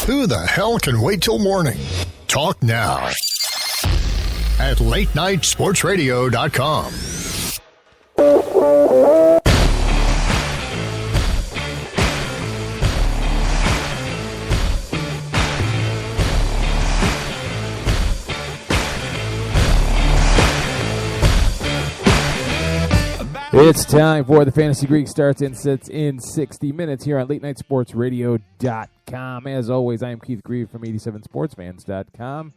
Who the hell can wait till morning? Talk now at latenightsportsradio.com. It's time for the Fantasy Greek starts and sits in 60 minutes here on LateNightSportsRadio.com. As always, I am Keith Grieve from 87sportsfans.com.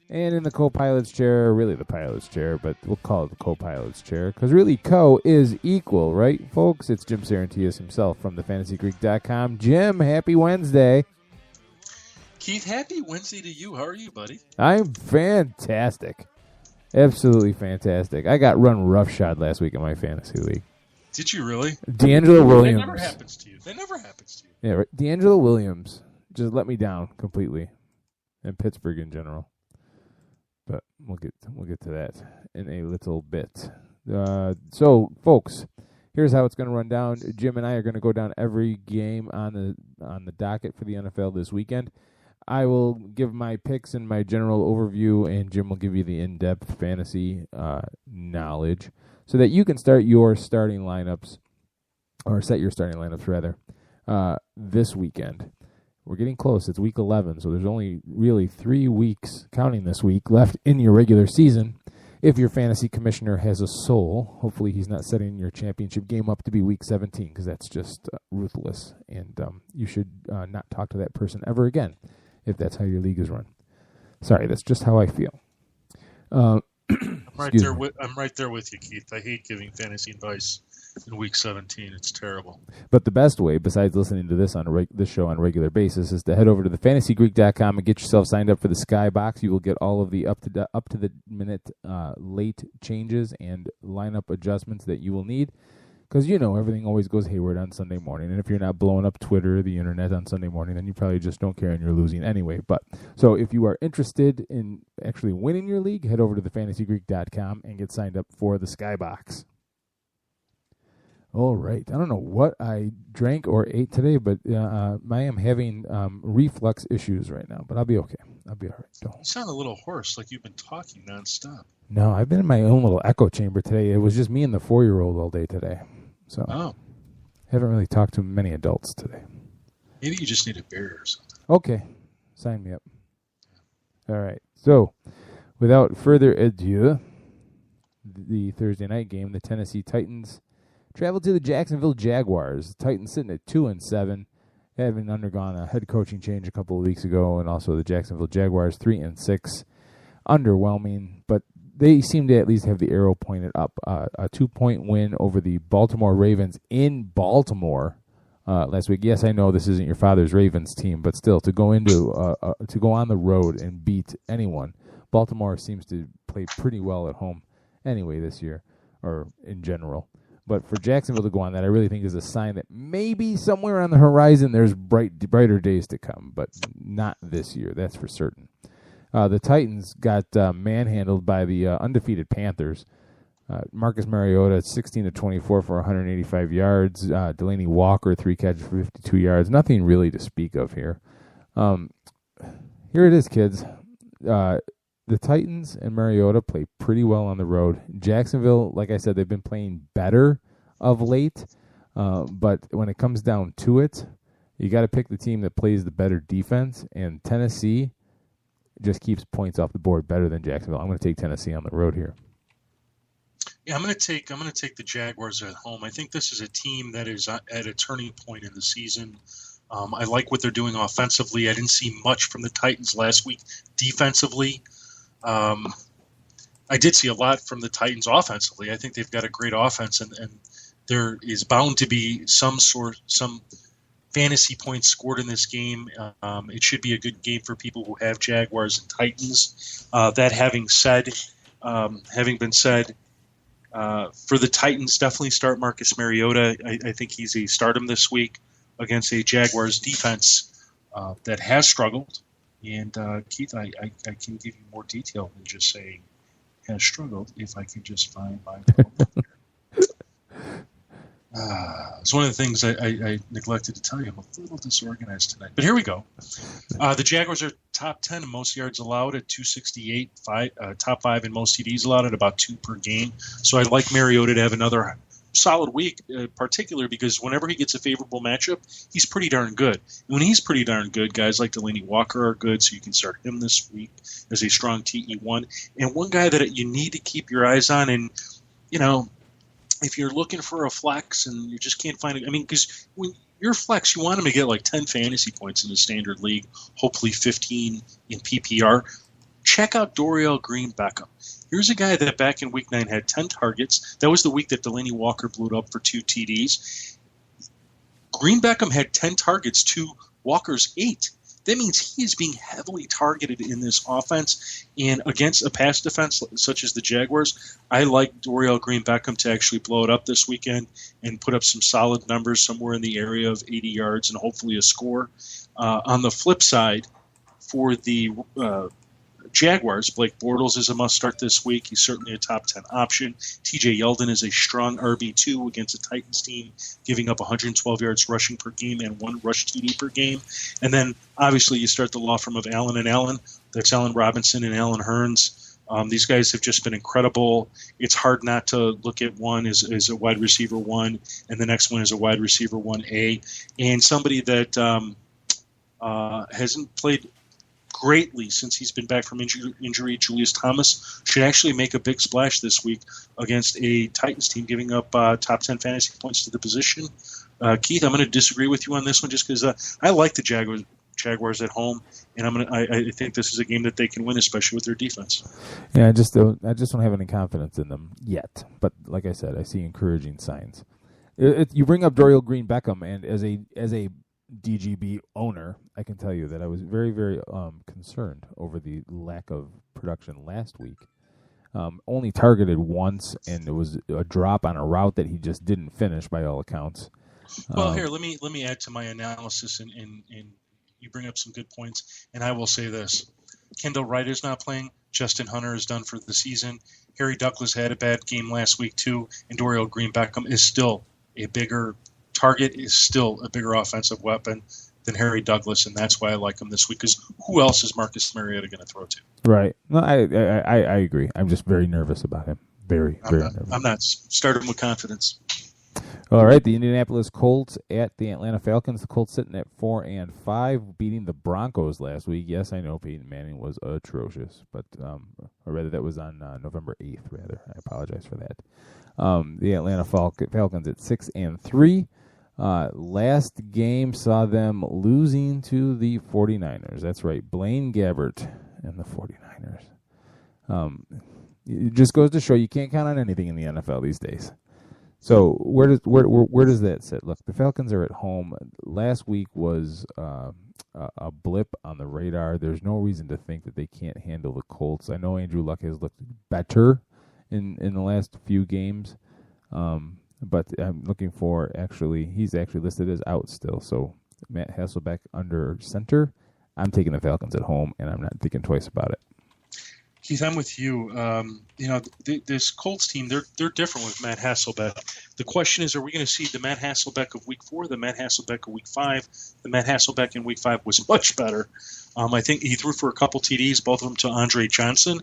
And in the co-pilot's chair, really the pilot's chair, but we'll call it the co-pilot's chair, because really co is equal, right, folks? It's Jim Sarantias himself from thefantasygreek.com. Jim, happy Wednesday. Keith, happy Wednesday to you. How are you, buddy? I'm fantastic. Absolutely fantastic. I got run roughshod last week in my fantasy league. Did you really? D'Angelo Williams. That never happens to you. That never happens to you. Yeah, right. D'Angelo Williams just let me down completely, and Pittsburgh in general. But we'll get to that in a little bit. So, folks, here's how it's going to run down. Jim and I are going to go down every game on the docket for the NFL this weekend. I will give my picks and my general overview, and Jim will give you the in-depth fantasy knowledge so that you can start your starting lineups, or set your starting lineups, rather, this weekend. We're getting close. It's week 11, so there's only really 3 weeks, counting this week, left in your regular season. If your fantasy commissioner has a soul, hopefully he's not setting your championship game up to be week 17, because that's just ruthless, and you should not talk to that person ever again, if that's how your league is run. Sorry, that's just how I feel. I'm right there with you, Keith. I hate giving fantasy advice in week 17. It's terrible. But the best way, besides listening to this on this show on a regular basis, is to head over to thefantasygreek.com and get yourself signed up for the Skybox. You will get all of the up to the minute late changes and lineup adjustments that you will need. Because, everything always goes hayward on Sunday morning. And if you're not blowing up Twitter or the internet on Sunday morning, then you probably just don't care and you're losing anyway. So if you are interested in actually winning your league, head over to thefantasygreek.com and get signed up for the Skybox. All right. I don't know what I drank or ate today, but I am having reflux issues right now. But I'll be okay. I'll be all right. You sound a little hoarse, like you've been talking nonstop. No, I've been in my own little echo chamber today. It was just me and the 4-year-old all day today. So I haven't really talked to many adults today. Maybe you just need a beer or something. Okay. Sign me up. All right. So, without further ado, the Thursday night game, the Tennessee Titans traveled to the Jacksonville Jaguars. The Titans sitting at 2-7, having undergone a head coaching change a couple of weeks ago, and also the Jacksonville Jaguars 3-6. Underwhelming, but they seem to at least have the arrow pointed up. A 2-point win over the Baltimore Ravens in Baltimore last week. Yes, I know this isn't your father's Ravens team, but still, to go on the road and beat anyone, Baltimore seems to play pretty well at home anyway this year, or in general. But for Jacksonville to go on that, I really think is a sign that maybe somewhere on the horizon there's brighter days to come, but not this year, that's for certain. The Titans got manhandled by the undefeated Panthers. Marcus Mariota, 16-24 for 185 yards. Delaney Walker, 3 catches for 52 yards. Nothing really to speak of here. Here it is, kids. The Titans and Mariota play pretty well on the road. Jacksonville, like I said, they've been playing better of late. But when it comes down to it, you got to pick the team that plays the better defense. And Tennessee just keeps points off the board better than Jacksonville. I'm going to take Tennessee on the road here. Yeah, I'm going to take the Jaguars at home. I think this is a team that is at a turning point in the season. I like what they're doing offensively. I didn't see much from the Titans last week defensively. I did see a lot from the Titans offensively. I think they've got a great offense, and there is bound to be some fantasy points scored in this game. It should be a good game for people who have Jaguars and Titans. That having been said, for the Titans, definitely start Marcus Mariota. I think he's a stardom this week against a Jaguars defense that has struggled. And Keith, I can give you more detail than just saying has struggled if I can just find my It's one of the things I neglected to tell you. I'm a little disorganized tonight. But here we go. The Jaguars are top 10 in most yards allowed at 268, top 5 in most TDs allowed at about 2 per game. So I'd like Mariota to have another solid week, particularly because whenever he gets a favorable matchup, he's pretty darn good. And when he's pretty darn good, guys like Delanie Walker are good, so you can start him this week as a strong TE1. And one guy that you need to keep your eyes on, and, if you're looking for a flex and you just can't find it, because when you're flex, you want him to get like 10 fantasy points in the standard league, hopefully 15 in PPR. Check out Dorial Green-Beckham. Here's a guy that back in Week 9 had 10 targets. That was the week that Delanie Walker blew it up for 2 TDs. Green-Beckham had 10 targets to Walker's 8. That means he is being heavily targeted in this offense. And against a pass defense such as the Jaguars, I like Dorial Green-Beckham to actually blow it up this weekend and put up some solid numbers somewhere in the area of 80 yards and hopefully a score. On the flip side, for the Jaguars, Blake Bortles is a must-start this week. He's certainly a top 10 option. TJ Yeldon is a strong RB2 against a Titans team, giving up 112 yards rushing per game and 1 rush TD per game. And then, obviously, you start the law firm of Allen and Allen. That's Allen Robinson and Allen Hurns. These guys have just been incredible. It's hard not to look at one as a wide receiver 1, and the next one is a wide receiver 1A. And somebody that hasn't played greatly since he's been back from injury, Julius Thomas, should actually make a big splash this week against a Titans team giving up top 10 fantasy points to the position. Keith, I'm going to disagree with you on this one just because I like the Jaguars at home, and I think this is a game that they can win, especially with their defense. Yeah, I just don't have any confidence in them yet. But like I said, I see encouraging signs. You bring up Dorial Green-Beckham, and as a DGB owner, I can tell you that I was very, very concerned over the lack of production last week. Only targeted once, and it was a drop on a route that he just didn't finish by all accounts. Well, here, let me add to my analysis, and you bring up some good points, and I will say this. Kendall Wright is not playing. Justin Hunter is done for the season. Harry Douglas had a bad game last week, too, and Dorial Green-Beckham is still a bigger target, is still a bigger offensive weapon than Harry Douglas, and that's why I like him this week, because who else is Marcus Mariota going to throw to? Right. No, I agree. I'm just very nervous about him. Very nervous. I'm not. Start him with confidence. All right, the Indianapolis Colts at the Atlanta Falcons. The Colts sitting at 4-5, beating the Broncos last week. Yes, I know Peyton Manning was atrocious, but or rather that was on November 8th. Rather, I apologize for that. The Atlanta Falcons at 6-3. Last game saw them losing to the 49ers. That's right, Blaine Gabbert and the 49ers. It just goes to show you can't count on anything in the NFL these days. So where does that sit? Look, the Falcons are at home. Last week was a blip on the radar. There's no reason to think that they can't handle the Colts. I know Andrew Luck has looked better in the last few games, but I'm looking for he's actually listed as out still. So Matt Hasselbeck under center. I'm taking the Falcons at home, and I'm not thinking twice about it. Keith, I'm with you. This Colts team, they're different with Matt Hasselbeck. The question is, are we going to see the Matt Hasselbeck of Week 4, the Matt Hasselbeck of Week 5? The Matt Hasselbeck in Week 5 was much better. I think he threw for a couple TDs, both of them to Andre Johnson.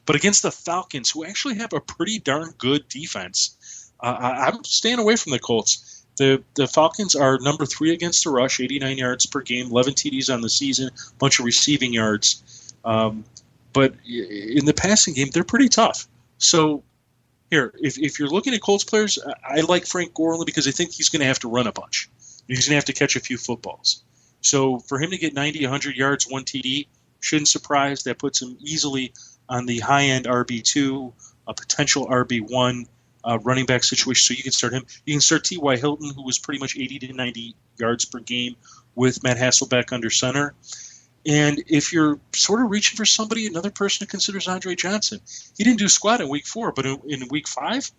But against the Falcons, who actually have a pretty darn good defense, I'm staying away from the Colts. The Falcons are number 3 against the rush, 89 yards per game, 11 TDs on the season, a bunch of receiving yards. But in the passing game, they're pretty tough. So here, if you're looking at Colts players, I like Frank Gore only because I think he's going to have to run a bunch. He's going to have to catch a few footballs. So for him to get 90, 100 yards, 1 TD, shouldn't surprise. That puts him easily on the high-end RB2, a potential RB1 running back situation. So you can start him. You can start T.Y. Hilton, who was pretty much 80 to 90 yards per game with Matt Hasselbeck under center. And if you're sort of reaching for somebody, another person to consider is Andre Johnson. He didn't do squat in Week 4, but in Week 5,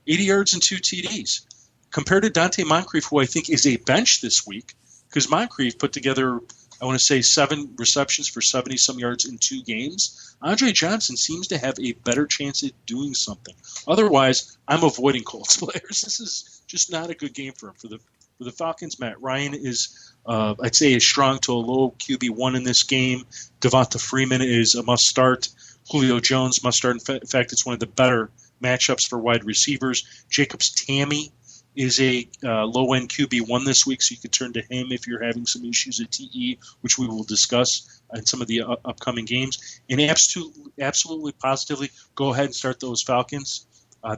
80 yards and 2 TDs. Compared to Dante Moncrief, who I think is a bench this week, because Moncrief put together I want to say 7 receptions for 70-some yards in 2 games. Andre Johnson seems to have a better chance at doing something. Otherwise, I'm avoiding Colts players. This is just not a good game for him. For the Falcons, Matt Ryan is, I'd say, a strong to a low QB1 in this game. Devonta Freeman is a must-start. Julio Jones must-start. In fact, it's one of the better matchups for wide receivers. Jacobs Tammy is a low-end QB1 this week, so you could turn to him if you're having some issues at TE, which we will discuss in some of the upcoming games. And absolutely, positively, go ahead and start those Falcons.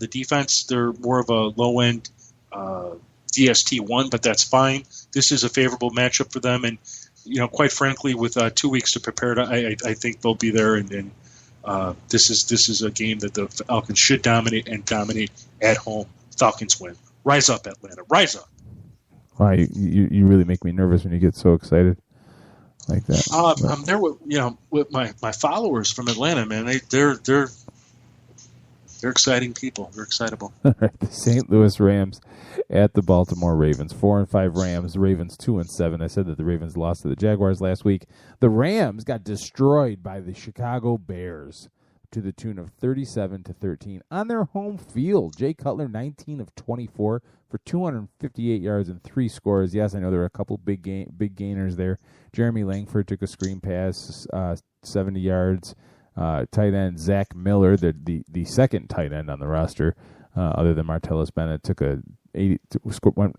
The defense, they're more of a low-end DST1, but that's fine. This is a favorable matchup for them, and quite frankly, with 2 weeks to prepare, I think they'll be there. And this is a game that the Falcons should dominate at home. Falcons win. Rise up, Atlanta. Rise up. Wow, you really make me nervous when you get so excited like that. I'm there with my followers from Atlanta, man. They're exciting people. They're excitable. All right, the St. Louis Rams at the Baltimore Ravens. 4-5 Rams. Ravens 2-7. I said that the Ravens lost to the Jaguars last week. The Rams got destroyed by the Chicago Bears to the tune of 37-13 on their home field. Jay Cutler, 19 of 24 for 258 yards and 3 scores. Yes, I know there were a couple big gainers there. Jeremy Langford took a screen pass, 70 yards. Tight end Zach Miller, the second tight end on the roster, other than Martellus Bennett,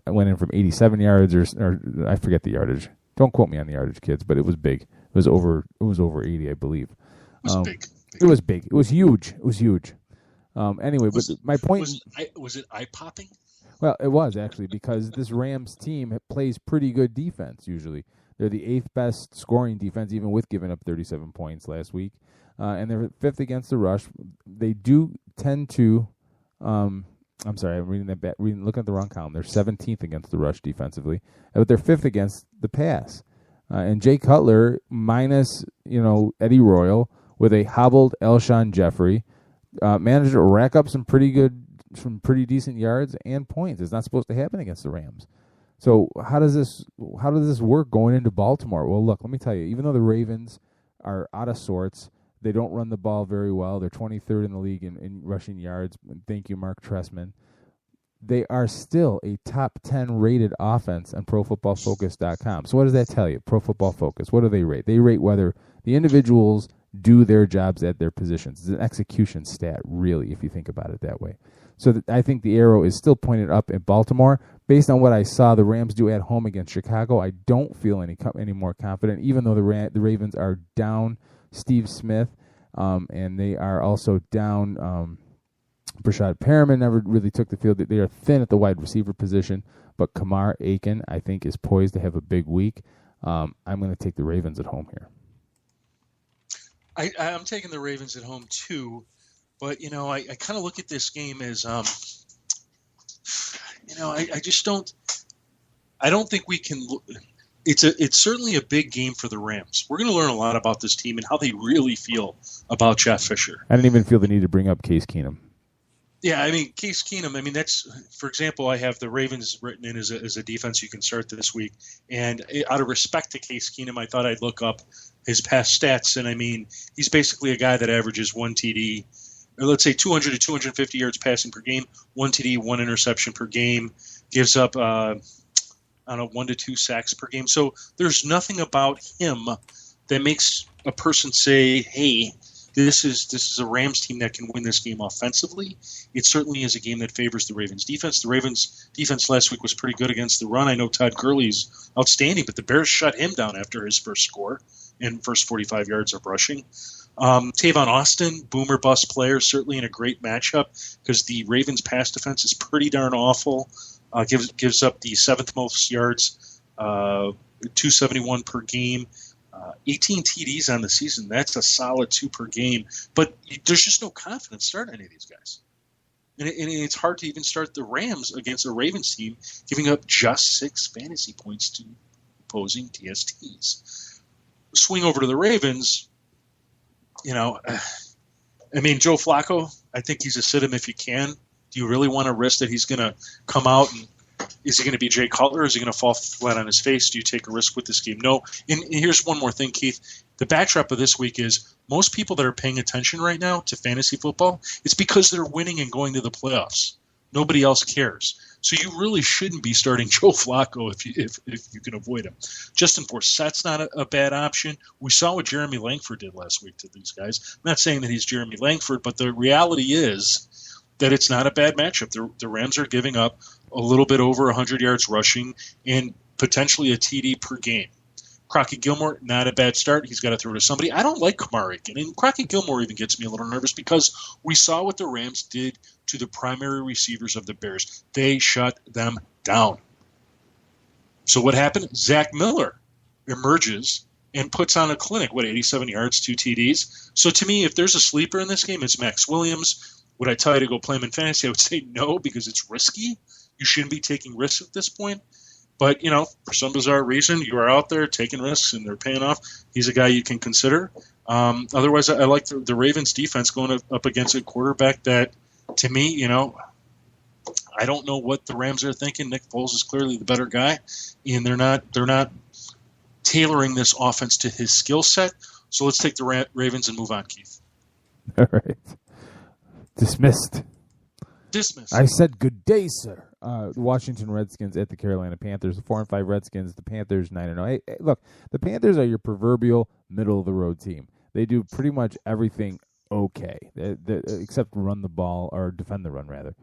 went in from 87 yards or I forget the yardage. Don't quote me on the yardage, kids, but it was big. It was over 80, I believe. It was big. It was big. It was huge. Anyway, but my point was it eye-popping? Well, it was actually, because this Rams team plays pretty good defense usually. They're the 8th best scoring defense, even with giving up 37 points last week. And they're 5th against the rush. They do tend to I'm sorry, I'm reading that bad, looking at the wrong column. They're 17th against the rush defensively, but they're 5th against the pass. And Jay Cutler minus, Eddie Royal with a hobbled Alshon Jeffrey managed to rack up some pretty decent yards and points. It's not supposed to happen against the Rams. So how does this work going into Baltimore? Well, look, let me tell you, even though the Ravens are out of sorts, they don't run the ball very well. They're 23rd in the league in rushing yards. Thank you, Mark Trestman. They are still a top 10 rated offense on ProFootballFocus.com. So what does that tell you? Pro Football Focus, what do they rate? They rate whether the individuals do their jobs at their positions. It's an execution stat, really, if you think about it that way. So I think the arrow is still pointed up at Baltimore. Based on what I saw the Rams do at home against Chicago, I don't feel any more confident, even though the Ravens are down Steve Smith, and they are also down Brashad Perriman never really took the field. They are thin at the wide receiver position, but Kamar Aiken, I think, is poised to have a big week. I'm going to take the Ravens at home here. I'm taking the Ravens at home too, but I kind of look at this game as I just don't. I don't think we can. It's certainly a big game for the Rams. We're going to learn a lot about this team and how they really feel about Jeff Fisher. I didn't even feel the need to bring up Case Keenum. Yeah, Case Keenum. That's, for example, I have the Ravens written in as a defense you can start this week. And out of respect to Case Keenum, I thought I'd look up his past stats. And he's basically a guy that averages 1 TD, or let's say 200 to 250 yards passing per game, 1 TD, 1 interception per game, gives up 1 to 2 sacks per game. So there's nothing about him that makes a person say, hey, this is a Rams team that can win this game offensively. It certainly is a game that favors the Ravens defense. The Ravens defense last week was pretty good against the run. I know Todd Gurley's outstanding, but the Bears shut him down after his first score and first 45 yards of rushing. Tavon Austin, boomer bust player, certainly in a great matchup because the Ravens pass defense is pretty darn awful. Gives up the 7th most yards, 271 per game. 18 TDs on the season. That's a solid 2 per game. But there's just no confidence starting any of these guys. And it's hard to even start the Rams against a Ravens team giving up just 6 fantasy points to opposing TSTs. Swing over to the Ravens, Joe Flacco, I think he's a sit-him if you can. Do you really want to risk that he's going to come out and Is he going to be Jay Cutler, or is he going to fall flat on his face? Do you take a risk with this game? No. And here's one more thing, Keith. The backdrop of this week is most people that are paying attention right now to fantasy football, it's because they're winning and going to the playoffs. Nobody else cares. So you really shouldn't be starting Joe Flacco if you can avoid him. Justin Forssett's not a bad option. We saw what Jeremy Langford did last week to these guys. I'm not saying that he's Jeremy Langford, but the reality is that it's not a bad matchup. The Rams are giving up a little bit over 100 yards rushing and potentially a TD per game. Crockett Gilmore, not a bad start. He's got to throw to somebody. I don't like Kamar Aiken. And Crockett Gilmore even gets me a little nervous because we saw what the Rams did to the primary receivers of the Bears. They shut them down. So what happened? Zach Miller emerges and puts on a clinic. 87 yards, 2 TDs? So to me, if there's a sleeper in this game, it's Max Williams. Would I tell you to go play him in fantasy? I would say no because it's risky. You shouldn't be taking risks at this point. But, for some bizarre reason, you are out there taking risks and they're paying off. He's a guy you can consider. Otherwise, I like the Ravens defense going up against a quarterback that, to me, I don't know what the Rams are thinking. Nick Foles is clearly the better guy, and they're not tailoring this offense to his skill set. So let's take the Ravens and move on, Keith. All right. Dismissed. I said good day, sir. The Washington Redskins at the Carolina Panthers. The 4-5 Redskins. The Panthers 9-0. Hey, look, the Panthers are your proverbial middle of the road team. They do pretty much everything okay, except run the ball or defend the run rather.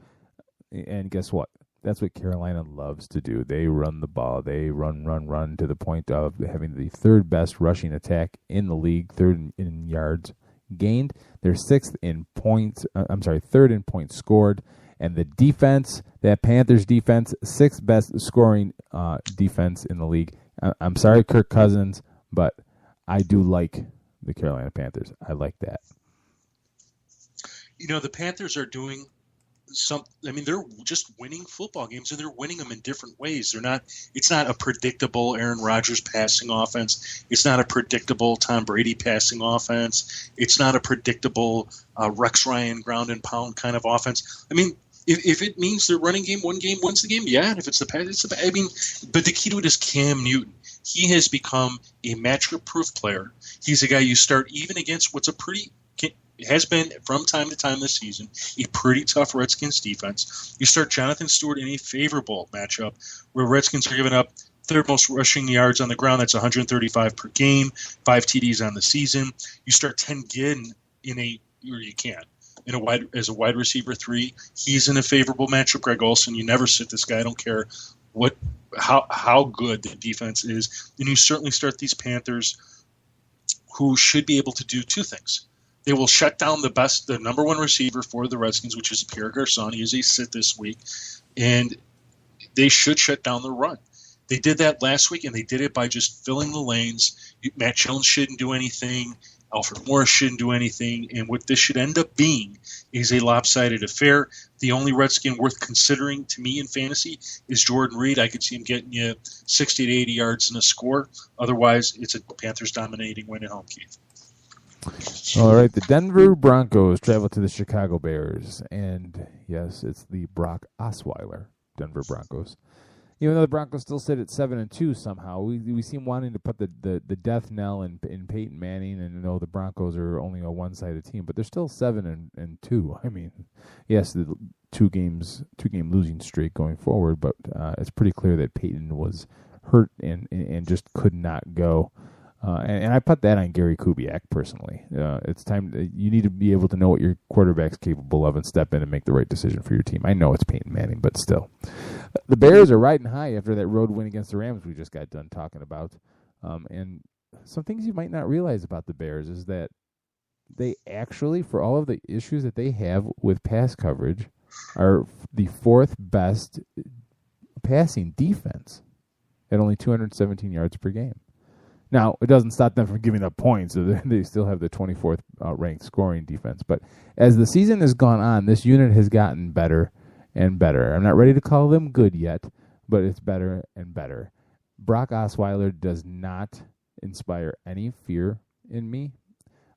And guess what? That's what Carolina loves to do. They run the ball. They run to the point of having the third best rushing attack in the league, third in yards gained. They're sixth in points. Third in points scored. And the defense, that Panthers defense, sixth best scoring defense in the league. I'm sorry, Kirk Cousins, but I do like the Carolina Panthers. I like that. The Panthers are doing they're just winning football games, and they're winning them in different ways. It's not a predictable Aaron Rodgers passing offense. It's not a predictable Tom Brady passing offense. It's not a predictable Rex Ryan ground and pound kind of offense. If it means their running game, one game wins the game, yeah. And if it's the pass, it's the but the key to it is Cam Newton. He has become a matchup-proof player. He's a guy you start even against what's has been from time to time this season a pretty tough Redskins defense. You start Jonathan Stewart in a favorable matchup where Redskins are giving up third most rushing yards on the ground. That's 135 per game, 5 TDs on the season. You start Ted Ginn as a wide receiver 3. He's in a favorable matchup. Greg Olsen, you never sit this guy. I don't care how good the defense is. And you certainly start these Panthers who should be able to do two things. They will shut down the number one receiver for the Redskins, which is Pierre Garçon. He is a sit this week. And they should shut down the run. They did that last week, and they did it by just filling the lanes. Matt Jones shouldn't do anything. Alfred Morris shouldn't do anything. And what this should end up being is a lopsided affair. The only Redskin worth considering to me in fantasy is Jordan Reed. I could see him getting you 60 to 80 yards and a score. Otherwise, it's a Panthers dominating win at home, Keith. All right, the Denver Broncos travel to the Chicago Bears. And, yes, it's the Brock Osweiler Denver Broncos. Even though the Broncos still sit at 7-2 somehow, we seem wanting to put the death knell in Peyton Manning, and know the Broncos are only a one-sided team, but they're still 7-2. Yes, the two-game losing streak going forward, but it's pretty clear that Peyton was hurt and just could not go. And I put that on Gary Kubiak personally. It's time. You need to be able to know what your quarterback's capable of and step in and make the right decision for your team. I know it's Peyton Manning, but still. The Bears are riding high after that road win against the Rams we just got done talking about. And some things you might not realize about the Bears is that they actually, for all of the issues that they have with pass coverage, are the fourth best passing defense at only 217 yards per game. Now, it doesn't stop them from giving up points. So they still have the 24th ranked scoring defense. But as the season has gone on, this unit has gotten better and better. I'm not ready to call them good yet, but it's better and better. Brock Osweiler does not inspire any fear in me.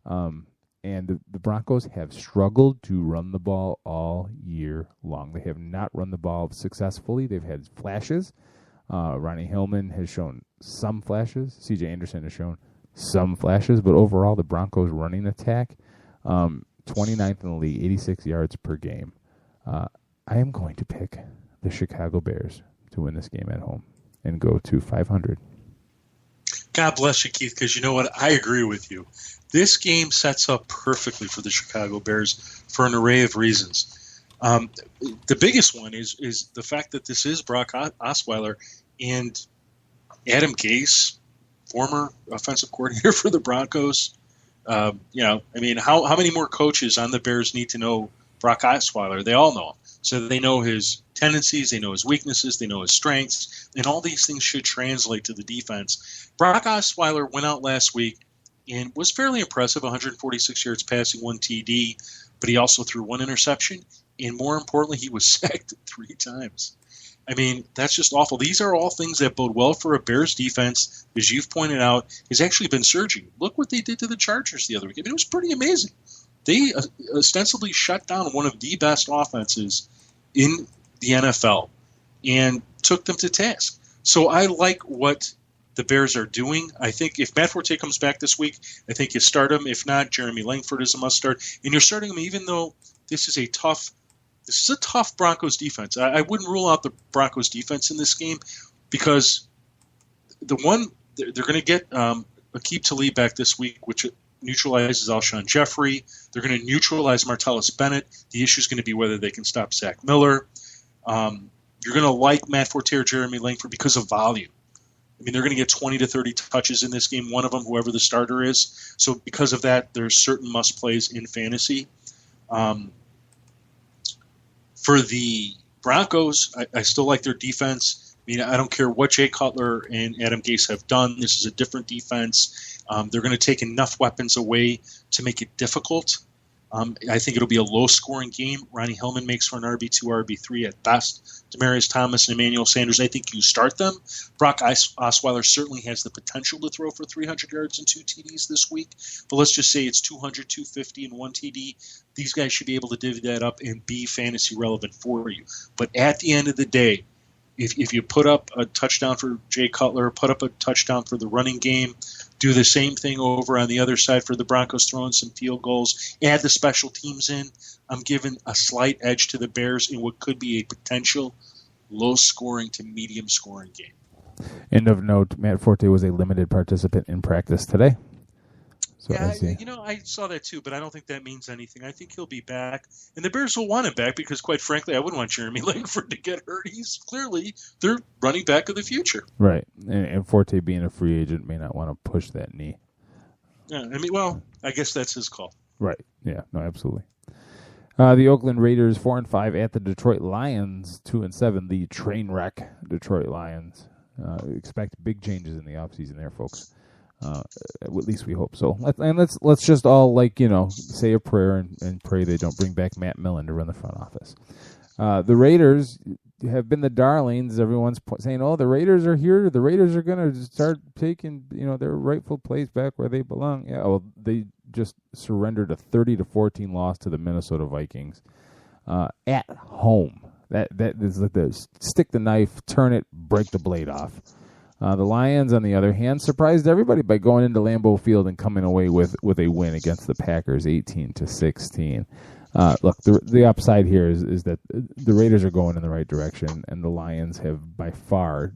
And And the Broncos have struggled to run the ball all year long. They have not run the ball successfully. They've had flashes. Ronnie Hillman has shown some flashes. C.J. Anderson has shown some flashes. But overall, the Broncos' running attack, 29th in the league, 86 yards per game. I am going to pick the Chicago Bears to win this game at home and go to 500. God bless you, Keith, because you know what? I agree with you. This game sets up perfectly for the Chicago Bears for an array of reasons. The biggest one is the fact that this is Brock Osweiler and Adam Gase, former offensive coordinator for the Broncos. How many more coaches on the Bears need to know Brock Osweiler? They all know him. So they know his tendencies, they know his weaknesses, they know his strengths, and all these things should translate to the defense. Brock Osweiler went out last week and was fairly impressive, 146 yards passing, 1 TD, but he also threw 1 interception, and more importantly, he was sacked 3 times. I mean, that's just awful. These are all things that bode well for a Bears defense, as you've pointed out, has actually been surging. Look what they did to the Chargers the other week. I mean, it was pretty amazing. They ostensibly shut down one of the best offenses in the NFL and took them to task. So I like what the Bears are doing. I think if Matt Forte comes back this week, I think you start him. If not, Jeremy Langford is a must start. And you're starting him even though this is a tough Broncos defense. I wouldn't rule out the Broncos defense in this game because they're going to get Aqib Talib back this week, which neutralizes Alshon Jeffrey. They're going to neutralize Martellus Bennett. The issue is going to be whether they can stop Zach Miller. You're going to like Matt Forte or Jeremy Langford because of volume. I mean, they're going to get 20 to 30 touches in this game, one of them, whoever the starter is. So because of that, there's certain must-plays in fantasy. For the Broncos, I still like their defense. I mean, I don't care what Jay Cutler and Adam Gase have done. This is a different defense. They're going to take enough weapons away to make it difficult. I think it'll be a low-scoring game. Ronnie Hillman makes for an RB2, RB3 at best. Demaryius Thomas and Emmanuel Sanders, I think you start them. Brock Osweiler certainly has the potential to throw for 300 yards and 2 TDs this week. But let's just say it's 200, 250, and 1 TD. These guys should be able to divvy that up and be fantasy relevant for you. But at the end of the day, if you put up a touchdown for Jay Cutler, put up a touchdown for the running game, do the same thing over on the other side for the Broncos, throwing some field goals, add the special teams in, I'm giving a slight edge to the Bears in what could be a potential low-scoring to medium-scoring game. And of note, Matt Forte was a limited participant in practice today. So yeah, I saw that too, but I don't think that means anything. I think he'll be back, and the Bears will want him back because, quite frankly, I wouldn't want Jeremy Langford to get hurt. He's clearly their running back of the future. Right, and Forte being a free agent may not want to push that knee. Yeah, I mean, well, I guess that's his call. Right, yeah, no, absolutely. The Oakland Raiders 4-5 at the Detroit Lions 2-7. The train wreck Detroit Lions. Expect big changes in the offseason there, folks. At least we hope so. Let's just all say a prayer and pray they don't bring back Matt Millen to run the front office. The Raiders have been the darlings. Everyone's saying, "Oh, the Raiders are here. The Raiders are going to start taking their rightful place back where they belong." Yeah, well, they just surrendered a 30-14 loss to the Minnesota Vikings at home. That is like the stick the knife, turn it, break the blade off. The Lions, on the other hand, surprised everybody by going into Lambeau Field and coming away with a win against the Packers, 18-16. Look, the upside here is that the Raiders are going in the right direction, and the Lions have by far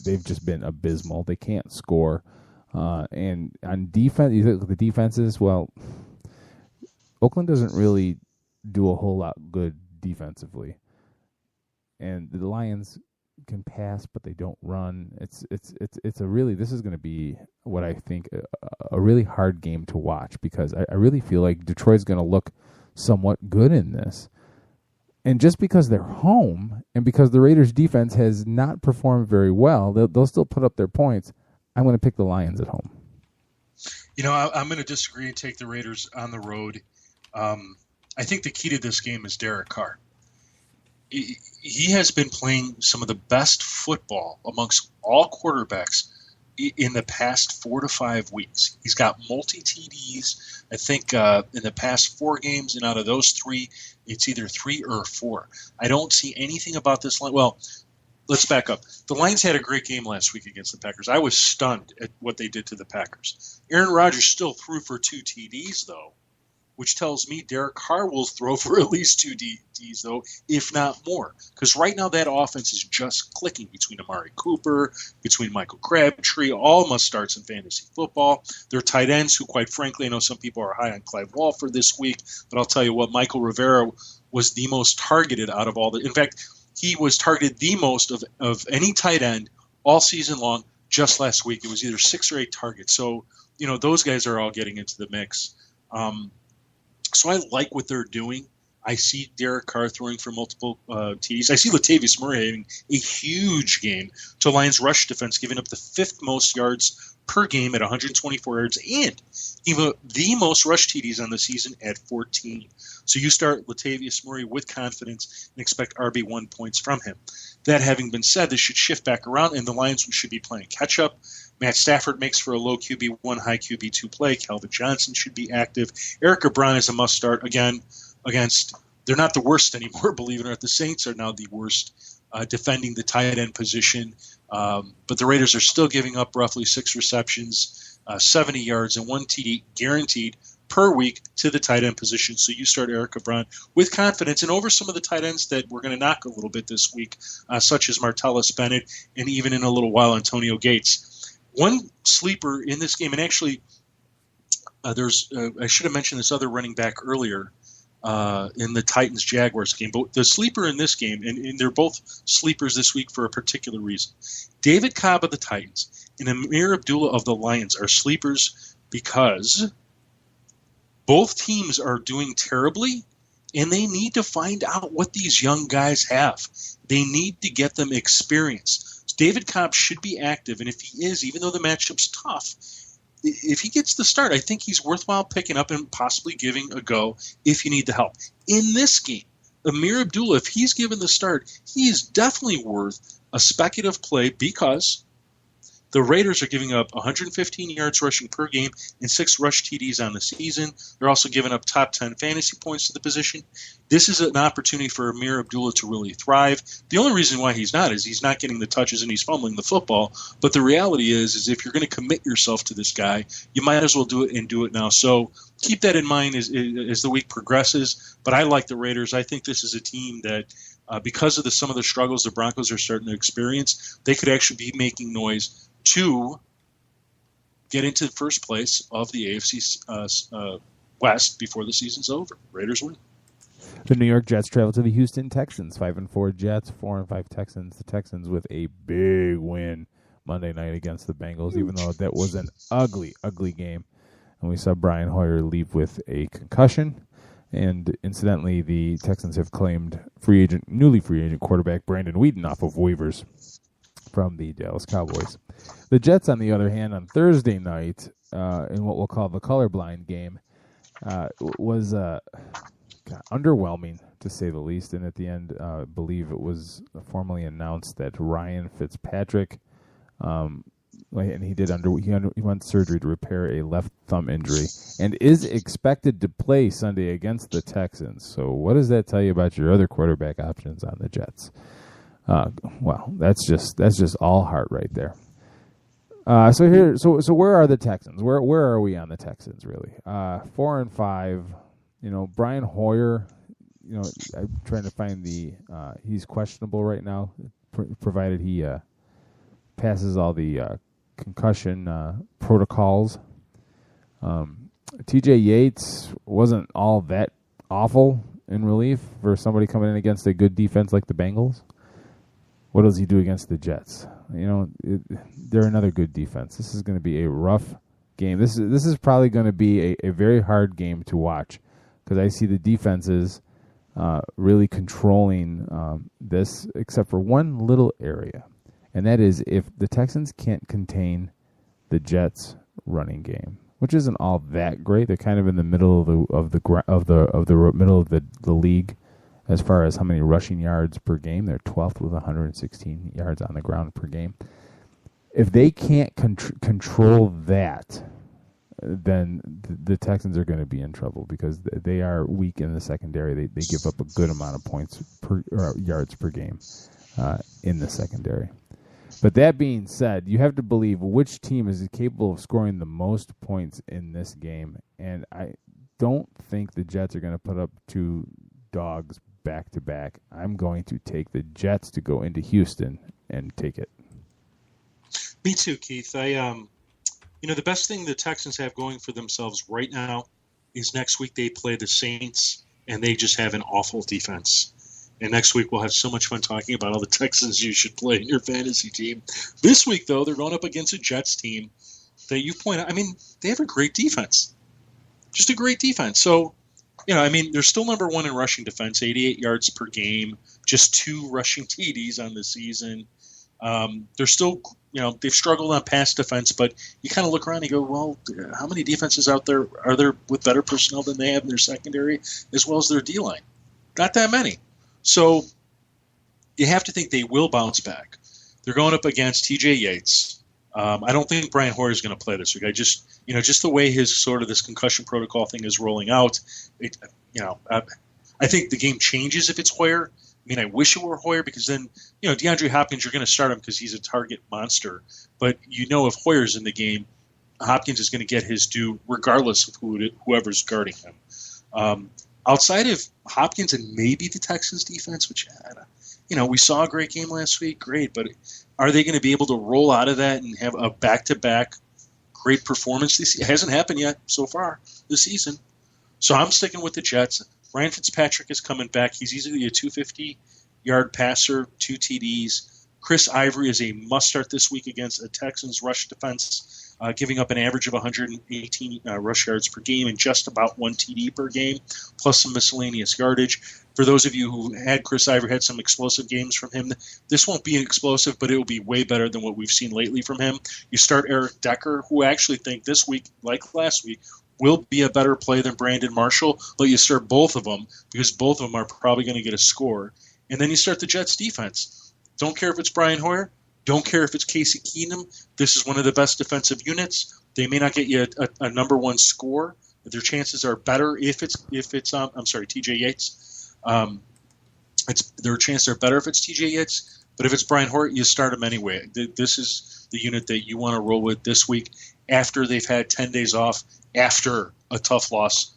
they've just been abysmal. They can't score, and on defense, you look at the defenses. Well, Oakland doesn't really do a whole lot good defensively, and the Lions can pass, but they don't run. It's a really, this is going to be what I think a really hard game to watch, because I really feel like Detroit's going to look somewhat good in this. And just because they're home and because the Raiders defense has not performed very well, they'll still put up their points. I'm going to pick the Lions at home. I'm going to disagree and take the Raiders on the road. I think the key to this game is Derek Carr. He has been playing some of the best football amongst all quarterbacks in the past 4 to 5 weeks. He's got multi-TDs, I think, in the past 4 games, and out of those 3, it's either 3 or 4. I don't see anything about this line. Well, let's back up. The Lions had a great game last week against the Packers. I was stunned at what they did to the Packers. Aaron Rodgers still threw for 2 TDs, though, which tells me Derek Carr will throw for at least 2 TDs, though, if not more. Because right now that offense is just clicking between Amari Cooper, between Michael Crabtree, all must-starts in fantasy football. Their tight ends, who, quite frankly, I know some people are high on Clive Walford this week, but I'll tell you what, Michael Rivera was the most targeted out of all the – in fact, he was targeted the most of any tight end all season long just last week. It was either 6 or 8 targets. So, those guys are all getting into the mix. So I like what they're doing. I see Derek Carr throwing for multiple TDs. I see Latavius Murray having a huge game to Lions rush defense, giving up the 5th most yards per game at 124 yards, and even the most rush TDs on the season at 14. So you start Latavius Murray with confidence and expect RB1 points from him. That having been said, this should shift back around, and the Lions should be playing catch-up. Matt Stafford makes for a low QB1, high QB2 play. Calvin Johnson should be active. Eric Ebron is a must-start, again, against – they're not the worst anymore, believe it or not. The Saints are now the worst defending the tight end position. But the Raiders are still giving up roughly 6 receptions, 70 yards, and 1 TD guaranteed per week to the tight end position. So you start Eric Ebron with confidence and over some of the tight ends that we're going to knock a little bit this week, such as Martellus Bennett and even in a little while Antonio Gates. One sleeper in this game, and actually there's I should have mentioned this other running back earlier in the Titans-Jaguars game, but the sleeper in this game, and they're both sleepers this week for a particular reason. David Cobb of the Titans and Amir Abdullah of the Lions are sleepers because both teams are doing terribly, and they need to find out what these young guys have. They need to get them experience. David Cobb should be active, and if he is, even though the matchup's tough, if he gets the start, I think he's worthwhile picking up and possibly giving a go if you need the help. In this game, Amir Abdullah, if he's given the start, he is definitely worth a speculative play because the Raiders are giving up 115 yards rushing per game and 6 rush TDs on the season. They're also giving up top 10 fantasy points to the position. This is an opportunity for Amir Abdullah to really thrive. The only reason why he's not is he's not getting the touches and he's fumbling the football. But the reality is if you're going to commit yourself to this guy, you might as well do it and do it now. So keep that in mind as the week progresses. But I like the Raiders. I think this is a team that, because of some of the struggles the Broncos are starting to experience, they could actually be making noise to get into first place of the AFC West before the season's over. Raiders win. The New York Jets travel to the Houston Texans. 5-4 Jets, 4-5 Texans. The Texans with a big win Monday night against the Bengals, even though that was an ugly, ugly game. And we saw Brian Hoyer leave with a concussion. And incidentally, the Texans have claimed newly free agent quarterback Brandon Whedon off of waivers from the Dallas Cowboys. The Jets, on the other hand, on Thursday night, in what we'll call the colorblind game, was underwhelming, to say the least. And at the end, I believe it was formally announced that Ryan Fitzpatrick, and he went surgery to repair a left thumb injury, and is expected to play Sunday against the Texans. So what does that tell you about your other quarterback options on the Jets? Well, that's just all heart right there. So where are the Texans? Where are we on the Texans really? 4-5. Brian Hoyer. I'm trying to find he's questionable right now, provided he passes all the concussion protocols. TJ Yates wasn't all that awful in relief for somebody coming in against a good defense like the Bengals. What does he do against the Jets? They're another good defense. This is going to be a rough game. This is probably going to be a very hard game to watch because I see the defenses really controlling this, except for one little area, and that is if the Texans can't contain the Jets' running game, which isn't all that great. They're kind of in the middle of the middle of the league. As far as how many rushing yards per game, they're 12th with 116 yards on the ground per game. if they can't control that, then the Texans are going to be in trouble because they are weak in the secondary. They give up a good amount of points or yards per game in the secondary. But that being said, you have to believe which team is capable of scoring the most points in this game. And I don't think the Jets are going to put up 2 dogs back-to-back. I'm going to take the Jets to go into Houston and take it. Me too, Keith. The best thing the Texans have going for themselves right now is next week they play the Saints, and they just have an awful defense. And next week we'll have so much fun talking about all the Texans you should play in your fantasy team. This week, though, they're going up against a Jets team that you point out. I mean, they have a great defense. Just a great defense. So, they're still number 1 in rushing defense, 88 yards per game, just 2 rushing TDs on the season. They're still, they've struggled on pass defense, but you kind of look around and you go, well, how many defenses out there are there with better personnel than they have in their secondary as well as their D-line? Not that many. So you have to think they will bounce back. They're going up against T.J. Yates. I don't think Brian Hoyer is going to play this week. I just the way his sort of this concussion protocol thing is rolling out, I think the game changes if it's Hoyer. I mean, I wish it were Hoyer because then, DeAndre Hopkins, you're going to start him because he's a target monster. But if Hoyer's in the game, Hopkins is going to get his due regardless of whoever's guarding him. Outside of Hopkins and maybe the Texans defense, which, we saw a great game last week, great. But are they going to be able to roll out of that and have a back-to-back great performance? It hasn't happened yet so far this season. So I'm sticking with the Jets. Ryan Fitzpatrick is coming back. He's easily a 250-yard passer, 2 TDs. Chris Ivory is a must-start this week against a Texans rush defense, giving up an average of 118 rush yards per game and just about 1 TD per game, plus some miscellaneous yardage. For those of you who had Chris Ivory, had some explosive games from him, this won't be explosive, but it will be way better than what we've seen lately from him. You start Eric Decker, who I actually think this week, like last week, will be a better play than Brandon Marshall, but you start both of them because both of them are probably going to get a score. And then you start the Jets defense. Don't care if it's Brian Hoyer. Don't care if it's Casey Keenum. This is one of the best defensive units. They may not get you a number 1 score, but their chances are better if it's T.J. Yates. Their chances are better if it's T.J. Yates, but if it's Brian Hoyer, you start him anyway. This is the unit that you want to roll with this week after they've had 10 days off after a tough loss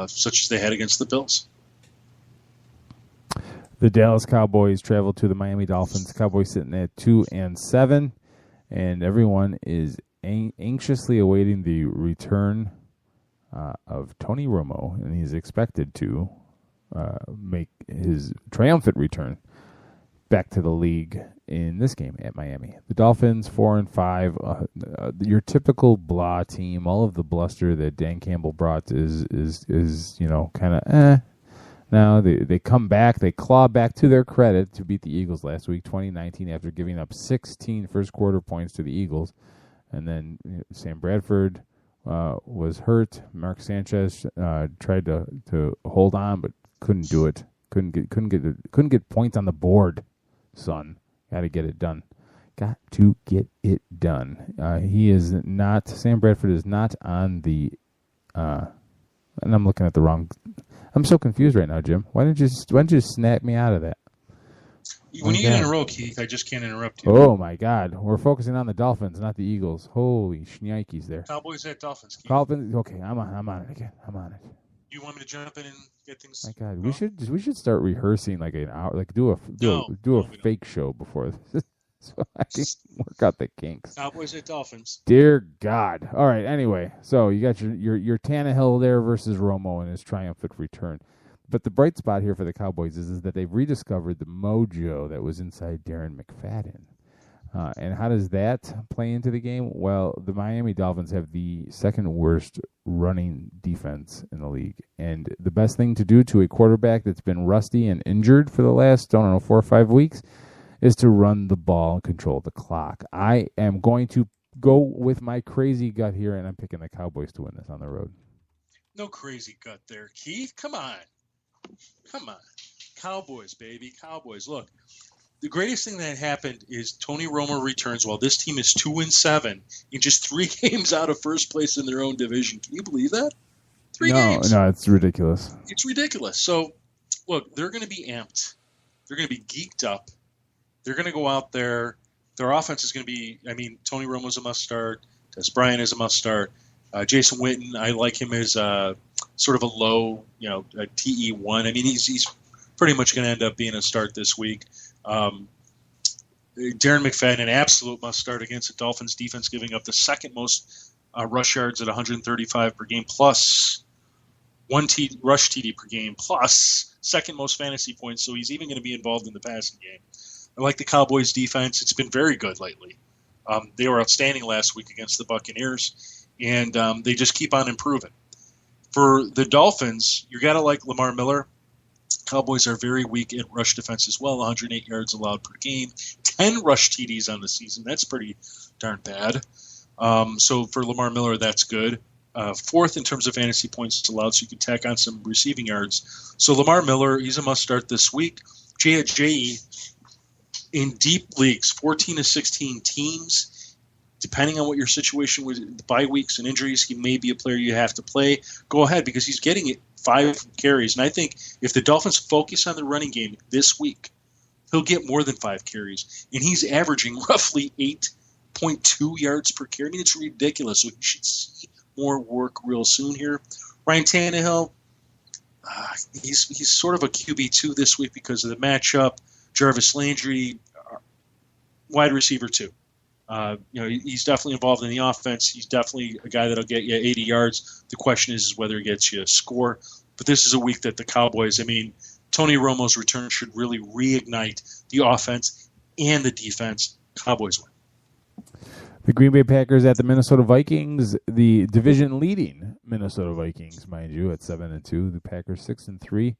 such as they had against the Bills. The Dallas Cowboys travel to the Miami Dolphins. Cowboys sitting at 2-7, and everyone is anxiously awaiting the return of Tony Romo, and he's expected to make his triumphant return back to the league in this game at Miami. The Dolphins 4-5, your typical blah team. All of the bluster that Dan Campbell brought is kind of Now they come back, they claw back to their credit to beat the Eagles last week, 2019, after giving up 16 first quarter points to the Eagles, and then Sam Bradford was hurt. Mark Sanchez tried to hold on, but couldn't do it. Couldn't get points on the board. Son, got to get it done. Got to get it done. He is not. Sam Bradford is not on the. And I'm looking at the wrong. I'm so confused right now, Jim. Why didn't you snap me out of that? When you get in a row, Keith, I just can't interrupt you. Oh my God, we're focusing on the Dolphins, not the Eagles. Holy shnikes there. Cowboys at Dolphins. Keith. Dolphins. Okay, I'm on it again. I'm on it. You want me to jump in and get things? My God, we should start rehearsing like an hour, like do a fake show before this, so I can work out the kinks. Cowboys at Dolphins. Dear God. All right. Anyway, so you got your Tannehill there versus Romo in his triumphant return. But the bright spot here for the Cowboys is that they've rediscovered the mojo that was inside Darren McFadden. And how does that play into the game? Well, the Miami Dolphins have the second worst running defense in the league. And the best thing to do to a quarterback that's been rusty and injured for the last, 4 or 5 weeks is to run the ball and control the clock. I am going to go with my crazy gut here, and I'm picking the Cowboys to win this on the road. No crazy gut there, Keith. Come on. Cowboys, baby. Cowboys. Look, the greatest thing that happened is Tony Romo returns while this team is 2-7 in just 3 games out of first place in their own division. Can you believe that? 3 games. No, it's ridiculous. It's ridiculous. So, look, they're going to be amped. They're going to be geeked up. They're going to go out there. Their offense is going to be, Tony Romo's a must-start. Des Bryant is a must-start. Jason Witten, I like him as sort of a low, a TE1. He's pretty much going to end up being a start this week. Darren McFadden, an absolute must-start against the Dolphins defense, giving up the second most rush yards at 135 per game, plus one rush TD per game, plus second most fantasy points, so he's even going to be involved in the passing game. I like the Cowboys' defense. It's been very good lately. They were outstanding last week against the Buccaneers, and they just keep on improving. For the Dolphins, you got to like Lamar Miller. Cowboys are very weak at rush defense as well, 108 yards allowed per game, 10 rush TDs on the season. That's pretty darn bad. So for Lamar Miller, that's good. Fourth in terms of fantasy points allowed, so you can tack on some receiving yards. So Lamar Miller, he's a must-start this week. J.E. in deep leagues, 14 to 16 teams. Depending on what your situation with bye weeks and injuries, he may be a player you have to play. Go ahead, because he's getting 5 carries. And I think if the Dolphins focus on the running game this week, he'll get more than 5 carries. And he's averaging roughly 8.2 yards per carry. It's ridiculous. So he should see more work real soon here. Ryan Tannehill, he's sort of a QB2 this week because of the matchup. Jarvis Landry, wide receiver 2. He's definitely involved in the offense. He's definitely a guy that'll get you 80 yards. The question is whether he gets you a score. But this is a week that the Cowboys, Tony Romo's return should really reignite the offense and the defense. Cowboys win. The Green Bay Packers at the Minnesota Vikings, the division-leading Minnesota Vikings, mind you, at 7-2. The Packers 6-3.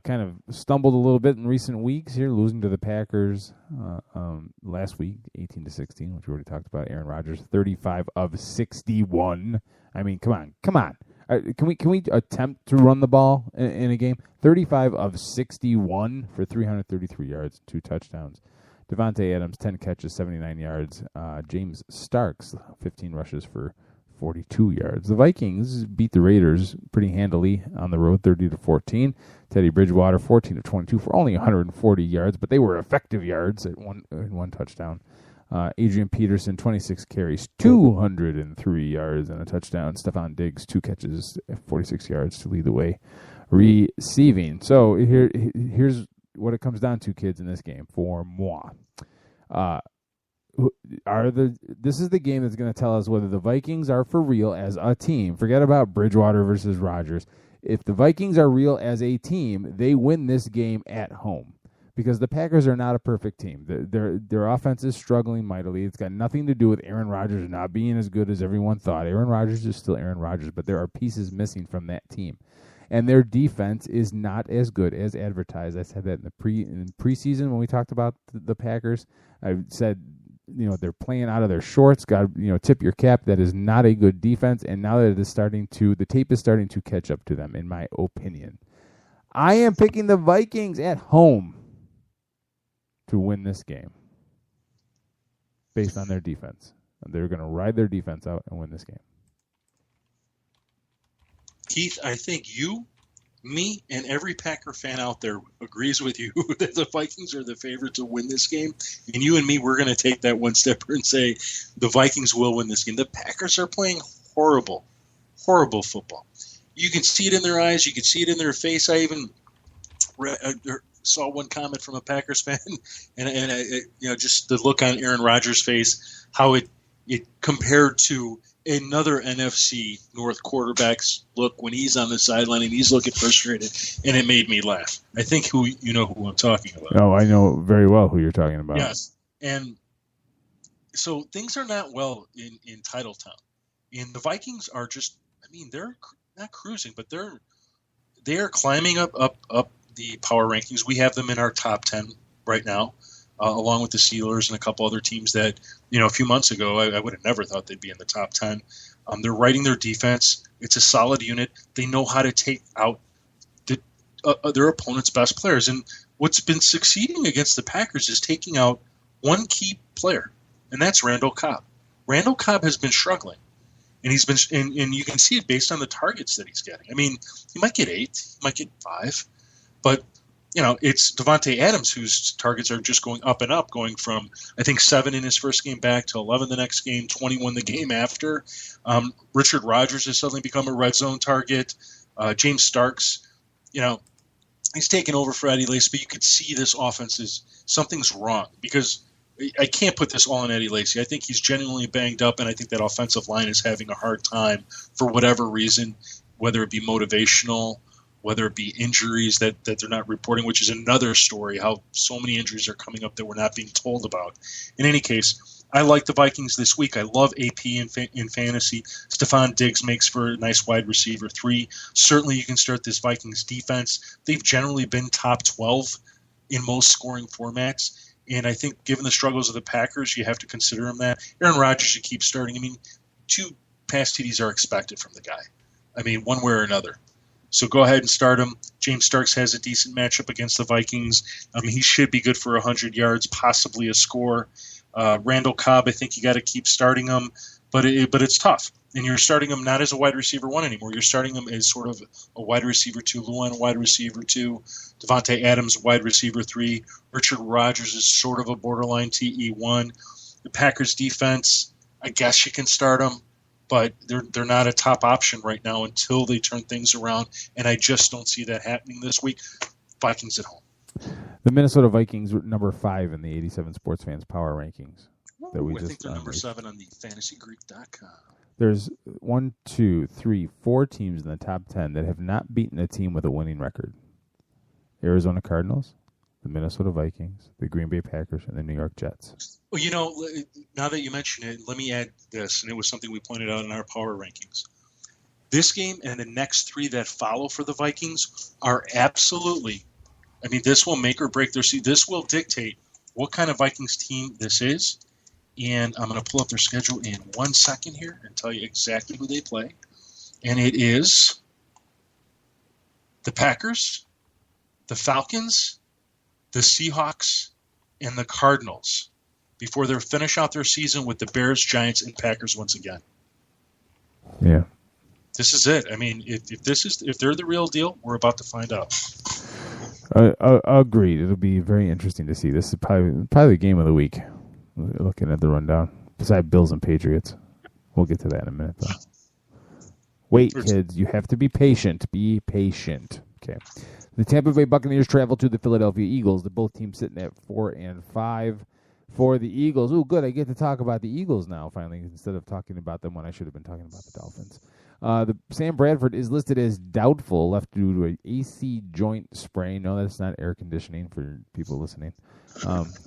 Kind of stumbled a little bit in recent weeks here, losing to the Packers last week, 18-16, which we already talked about. Aaron Rodgers, 35 of 61. Come on. Can we attempt to run the ball in a game? 35 of 61 for 333 yards, 2 touchdowns. Devontae Adams, 10 catches, 79 yards. James Starks, 15 rushes for 42 yards. The Vikings beat the Raiders pretty handily on the road, 30-14. Teddy Bridgewater, 14-22 for only 140 yards, but they were effective yards at one touchdown. Adrian Peterson, 26 carries, 203 yards and a touchdown. Stephon Diggs, 2 catches, 46 yards to lead the way receiving. So here's what it comes down to, kids, in this game for moi. This is the game that's going to tell us whether the Vikings are for real as a team. Forget about Bridgewater versus Rodgers. If the Vikings are real as a team, they win this game at home because the Packers are not a perfect team. Their offense is struggling mightily. It's got nothing to do with Aaron Rodgers not being as good as everyone thought. Aaron Rodgers is still Aaron Rodgers, but there are pieces missing from that team. And their defense is not as good as advertised. I said that in preseason when we talked about the Packers. I said, they're playing out of their shorts. Got to, tip your cap. That is not a good defense. And now that the tape is starting to catch up to them, in my opinion. I am picking the Vikings at home to win this game based on their defense. They're going to ride their defense out and win this game. Keith, I think you, me, and every Packer fan out there agrees with you that the Vikings are the favorite to win this game. And you and me, we're going to take that one stepper and say the Vikings will win this game. The Packers are playing horrible football. You can see it in their eyes. You can see it in their face. I even saw one comment from a Packers fan, and just the look on Aaron Rodgers' face, how it compared to another NFC North quarterback's look when he's on the sideline and he's looking frustrated, and it made me laugh. I think who I'm talking about. Oh, I know very well who you're talking about. Yes, and so things are not well in Titletown, and the Vikings are just, they're not cruising, but they are climbing up the power rankings. We have them in our top 10 right now. Along with the Steelers and a couple other teams that, a few months ago, I would have never thought they'd be in the top 10. They're writing their defense. It's a solid unit. They know how to take out their opponent's best players. And what's been succeeding against the Packers is taking out one key player, and that's Randall Cobb. Randall Cobb has been struggling, and he's been, and you can see it based on the targets that he's getting. I mean, he might get 8, he might get 5, but it's Davante Adams whose targets are just going up and up, going from, I think, 7 in his first game back to 11 the next game, 21 the game after. Richard Rodgers has suddenly become a red zone target. James Starks, he's taken over for Eddie Lacy, but you could see this offense something's wrong, because I can't put this all on Eddie Lacy. I think he's genuinely banged up, and I think that offensive line is having a hard time for whatever reason, whether it be motivational, whether it be injuries that they're not reporting, which is another story, how so many injuries are coming up that we're not being told about. In any case, I like the Vikings this week. I love AP in fantasy. Stephon Diggs makes for a nice wide receiver 3. Certainly you can start this Vikings defense. They've generally been top 12 in most scoring formats, and I think given the struggles of the Packers, you have to consider them that. Aaron Rodgers, you keep starting. I mean, 2 pass TDs are expected from the guy. I mean, one way or another. So go ahead and start him. James Starks has a decent matchup against the Vikings. I mean, he should be good for 100 yards, possibly a score. Randall Cobb, I think you got to keep starting him, but it's tough. And you're starting him not as a wide receiver 1 anymore. You're starting him as sort of a wide receiver 2, Luan wide receiver 2, Davante Adams wide receiver 3, Richard Rodgers is sort of a borderline TE1. The Packers defense, I guess you can start them, but they're not a top option right now until they turn things around, and I just don't see that happening this week. Vikings at home. The Minnesota Vikings were number 5 in the 87 Sports Fans Power Rankings. I think they're number 7 on the fantasygreek.com. There's 1, 2, 3, 4 teams in the top 10 that have not beaten a team with a winning record. Arizona Cardinals, the Minnesota Vikings, the Green Bay Packers, and the New York Jets. Well, now that you mention it, let me add this, and it was something we pointed out in our power rankings. This game and the next 3 that follow for the Vikings are absolutely, I mean, this will make or break their season. This will dictate what kind of Vikings team this is, and I'm going to pull up their schedule in 1 second here and tell you exactly who they play. And it is the Packers, the Falcons, the Seahawks, and the Cardinals before they finish out their season with the Bears, Giants, and Packers once again. Yeah. This is it. I mean, if they're the real deal, we're about to find out. Agreed. It'll be very interesting to see. This is probably the game of the week. Looking at the rundown, besides Bills and Patriots. We'll get to that in a minute, though. Wait, kids, you have to be patient. Be patient. Okay. The Tampa Bay Buccaneers travel to the Philadelphia Eagles. The both teams sitting at 4-5. For the Eagles, oh, good, I get to talk about the Eagles now, finally, instead of talking about them when I should have been talking about the Dolphins. Sam Bradford is listed as doubtful, left due to an AC joint sprain. No, that's not air conditioning for people listening.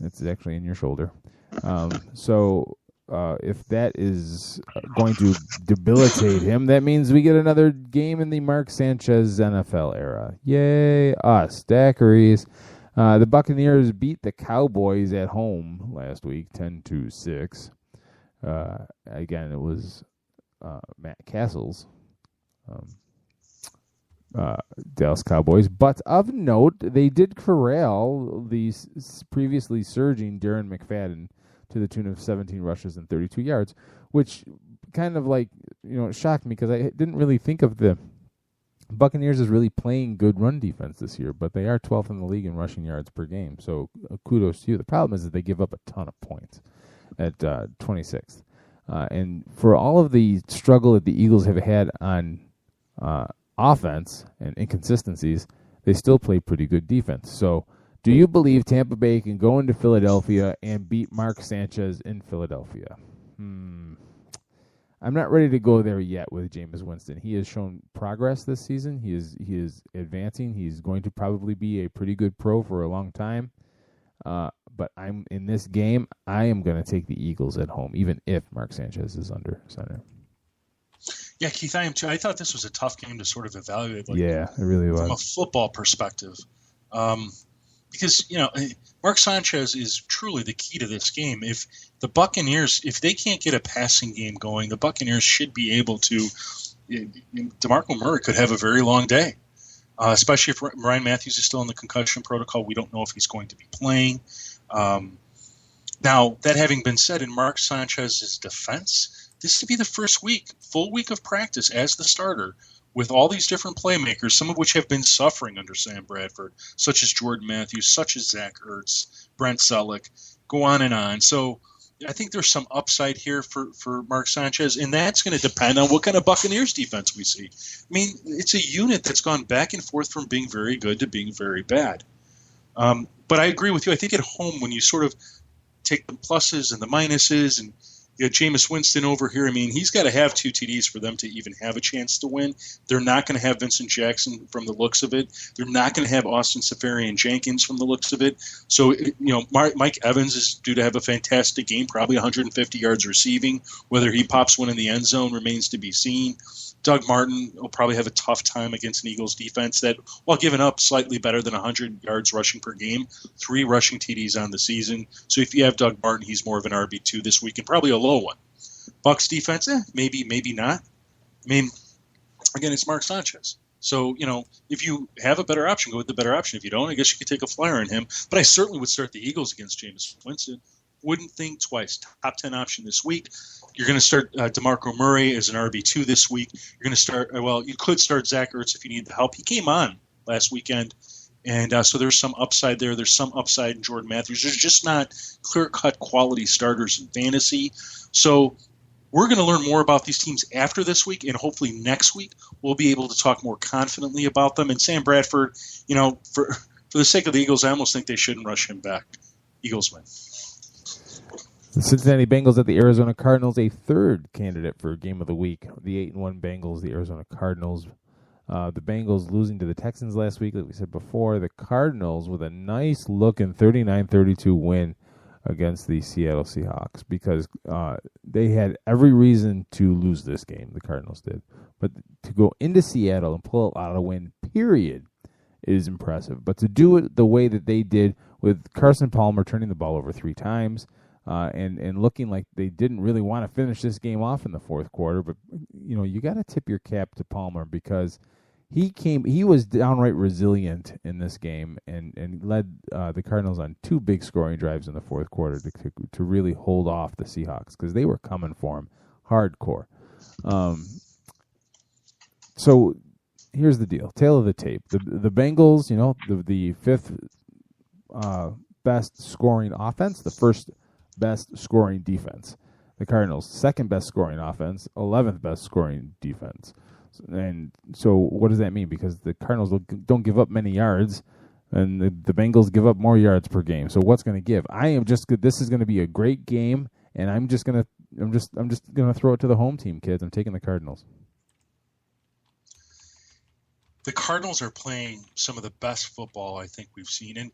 It's actually in your shoulder. So if that is going to debilitate him, that means we get another game in the Mark Sanchez NFL era. Yay, us, Daiquiris. The Buccaneers beat the Cowboys at home last week, 10-6. Again, it was Matt Castle's Dallas Cowboys. But of note, they did corral the previously surging Darren McFadden to the tune of 17 rushes and 32 yards, which kind of shocked me because I didn't really think of the Buccaneers as really playing good run defense this year, but they are 12th in the league in rushing yards per game, so kudos to you. The problem is that they give up a ton of points at 26th. And for all of the struggle that the Eagles have had on offense and inconsistencies, they still play pretty good defense. So do you believe Tampa Bay can go into Philadelphia and beat Mark Sanchez in Philadelphia? I'm not ready to go there yet with Jameis Winston. He has shown progress this season. He is advancing. He's going to probably be a pretty good pro for a long time. But in this game, I am going to take the Eagles at home, even if Mark Sanchez is under center. Yeah, Keith, I am too. I thought this was a tough game to sort of evaluate. Yeah, it really was. From a football perspective. Because, Mark Sanchez is truly the key to this game. If the Buccaneers, if they can't get a passing game going, the Buccaneers should be able to. DeMarco Murray could have a very long day. especially if Ryan Matthews is still in the concussion protocol. We don't know if he's going to be playing. Now, that having been said, in Mark Sanchez's defense, this would be the first full week of practice as the starter with all these different playmakers, some of which have been suffering under Sam Bradford, such as Jordan Matthews, such as Zach Ertz, Brent Selleck, go on and on. So I think there's some upside here for Mark Sanchez, and that's going to depend on what kind of Buccaneers defense we see. I mean, it's a unit that's gone back and forth from being very good to being very bad. But I agree with you. I think at home, when you sort of take the pluses and the minuses, and you got Jameis Winston over here, I mean, he's got to have 2 TDs for them to even have a chance to win. They're not going to have Vincent Jackson from the looks of it. They're not going to have Austin Seferian-Jenkins from the looks of it. So, Mike Evans is due to have a fantastic game, probably 150 yards receiving. Whether he pops one in the end zone remains to be seen. Doug Martin will probably have a tough time against an Eagles defense that, while giving up slightly better than 100 yards rushing per game, 3 rushing TDs on the season. So if you have Doug Martin, he's more of an RB2 this week and probably a low one. Bucs defense, maybe not. I mean, again, it's Mark Sanchez. So, if you have a better option, go with the better option. If you don't, I guess you could take a flyer on him. But I certainly would start the Eagles against Jameis Winston. Wouldn't think twice. Top 10 option this week. You're going to start DeMarco Murray as an RB2 this week. You're going to start, you could start Zach Ertz if you need the help. He came on last weekend, and so there's some upside there. There's some upside in Jordan Matthews. There's just not clear-cut quality starters in fantasy. So we're going to learn more about these teams after this week, and hopefully next week we'll be able to talk more confidently about them. And Sam Bradford, for the sake of the Eagles, I almost think they shouldn't rush him back. Eagles win. The Cincinnati Bengals at the Arizona Cardinals, a third candidate for Game of the Week. The 8-1 Bengals, the Arizona Cardinals. The Bengals losing to the Texans last week, like we said before. The Cardinals with a nice looking 39-32 win against the Seattle Seahawks, because they had every reason to lose this game, the Cardinals did. But to go into Seattle and pull out a win, period, is impressive. But to do it the way that they did, with Carson Palmer turning the ball over 3 times, and looking like they didn't really want to finish this game off in the fourth quarter. But, you got to tip your cap to Palmer, because he was downright resilient in this game and led the Cardinals on 2 big scoring drives in the fourth quarter to really hold off the Seahawks, because they were coming for him hardcore. So here's the deal. Tail of the tape. The Bengals, the 5th best scoring offense, the first best scoring defense. The Cardinals, 2nd best scoring offense, 11th best scoring defense. And so what does that mean? Because the Cardinals don't give up many yards, and the Bengals give up more yards per game. So what's going to give? This is going to be a great game, and I'm just going to throw it to the home team, kids. I'm taking the Cardinals. The Cardinals are playing some of the best football I think we've seen. And,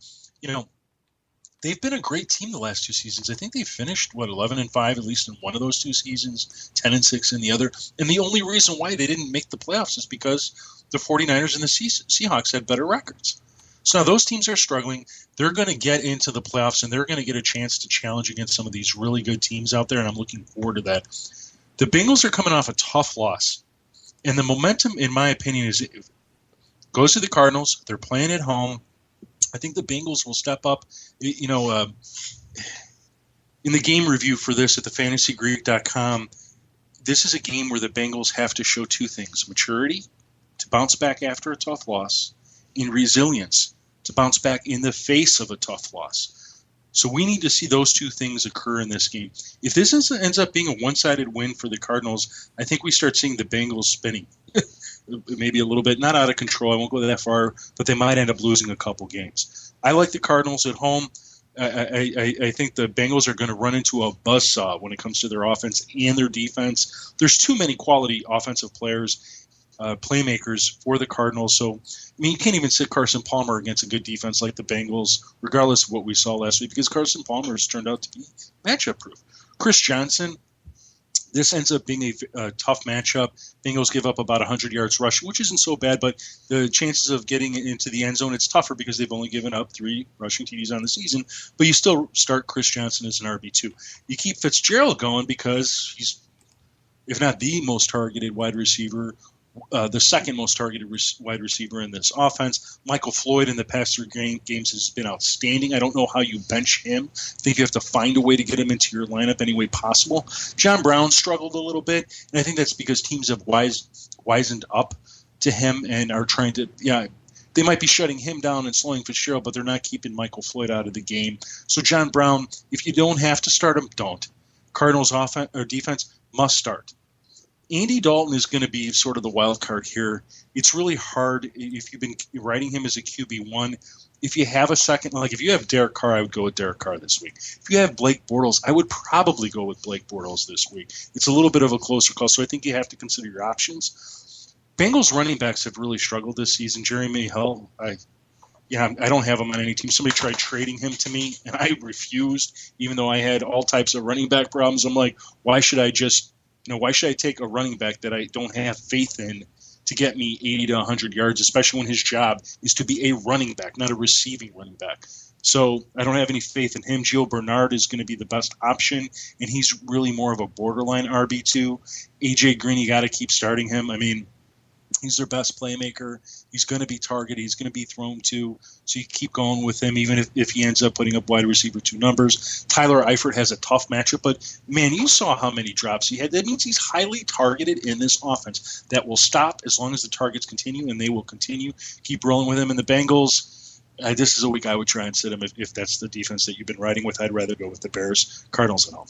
they've been a great team the last 2 seasons. I think they finished 11-5 at least in one of those 2 seasons, 10-6 in the other. And the only reason why they didn't make the playoffs is because the 49ers and the Seahawks had better records. So now those teams are struggling. They're going to get into the playoffs, and they're going to get a chance to challenge against some of these really good teams out there, and I'm looking forward to that. The Bengals are coming off a tough loss, and the momentum, in my opinion, goes to the Cardinals. They're playing at home. I think the Bengals will step up. In the game review for this at thefantasygreek.com, this is a game where the Bengals have to show 2 things: maturity to bounce back after a tough loss, and resilience to bounce back in the face of a tough loss. So we need to see those 2 things occur in this game. If this ends up being a one-sided win for the Cardinals, I think we start seeing the Bengals spinning. Maybe a little bit, not out of control. I won't go that far, but they might end up losing a couple games. I like the Cardinals at home. I think the Bengals are going to run into a buzzsaw when it comes to their offense and their defense. There's too many quality offensive players, playmakers for the Cardinals. So, you can't even sit Carson Palmer against a good defense like the Bengals, regardless of what we saw last week, because Carson Palmer has turned out to be matchup proof. Chris Johnson, this ends up being a tough matchup. Bengals give up about 100 yards rushing, which isn't so bad, but the chances of getting into the end zone, it's tougher because they've only given up 3 rushing TDs on the season, but you still start Chris Johnson as an RB2. You keep Fitzgerald going because he's, if not the most targeted wide receiver, the second most targeted wide receiver in this offense. Michael Floyd in the past 3 games has been outstanding. I don't know how you bench him. I think you have to find a way to get him into your lineup any way possible. John Brown struggled a little bit, and I think that's because teams have wisened up to him and are trying to, they might be shutting him down and slowing Fitzgerald, but they're not keeping Michael Floyd out of the game. So John Brown, if you don't have to start him, don't. Cardinals offense or defense must start. Andy Dalton is going to be sort of the wild card here. It's really hard if you've been writing him as a QB1. If you have a second, like if you have Derek Carr, I would go with Derek Carr this week. If you have Blake Bortles, I would probably go with Blake Bortles this week. It's a little bit of a closer call, so I think you have to consider your options. Bengals running backs have really struggled this season. Jeremy Hill, I don't have him on any team. Somebody tried trading him to me, and I refused, even though I had all types of running back problems. I'm like, why should I take a running back that I don't have faith in to get me 80 to 100 yards, especially when his job is to be a running back, not a receiving running back? So I don't have any faith in him. Gio Bernard is going to be the best option, and he's really more of a borderline RB2. A.J. Green, you got to keep starting him. I mean, he's their best playmaker. He's going to be targeted. He's going to be thrown to. So you keep going with him, even if he ends up putting up wide receiver 2 numbers. Tyler Eifert has a tough matchup, but, man, you saw how many drops he had. That means he's highly targeted in this offense. That will stop as long as the targets continue, and they will continue. Keep rolling with him. And the Bengals, this is a week I would try and sit him if that's the defense that you've been riding with. I'd rather go with the Bears. Cardinals at home.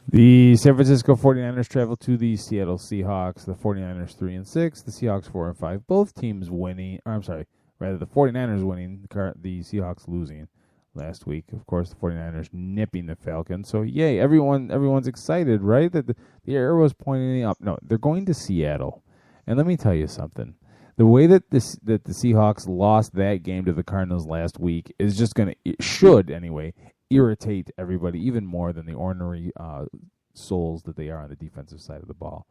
The San Francisco 49ers travel to the Seattle Seahawks. The 49ers 3-6, the Seahawks 4-5. Both teams winning. The 49ers winning, the Seahawks losing last week. Of course, the 49ers nipping the Falcons. So, yay, everyone's excited, right? That the arrow is pointing up. No, they're going to Seattle. And let me tell you something. The way that the Seahawks lost that game to the Cardinals last week is just should irritate everybody even more than the ornery souls that they are on the defensive side of the ball.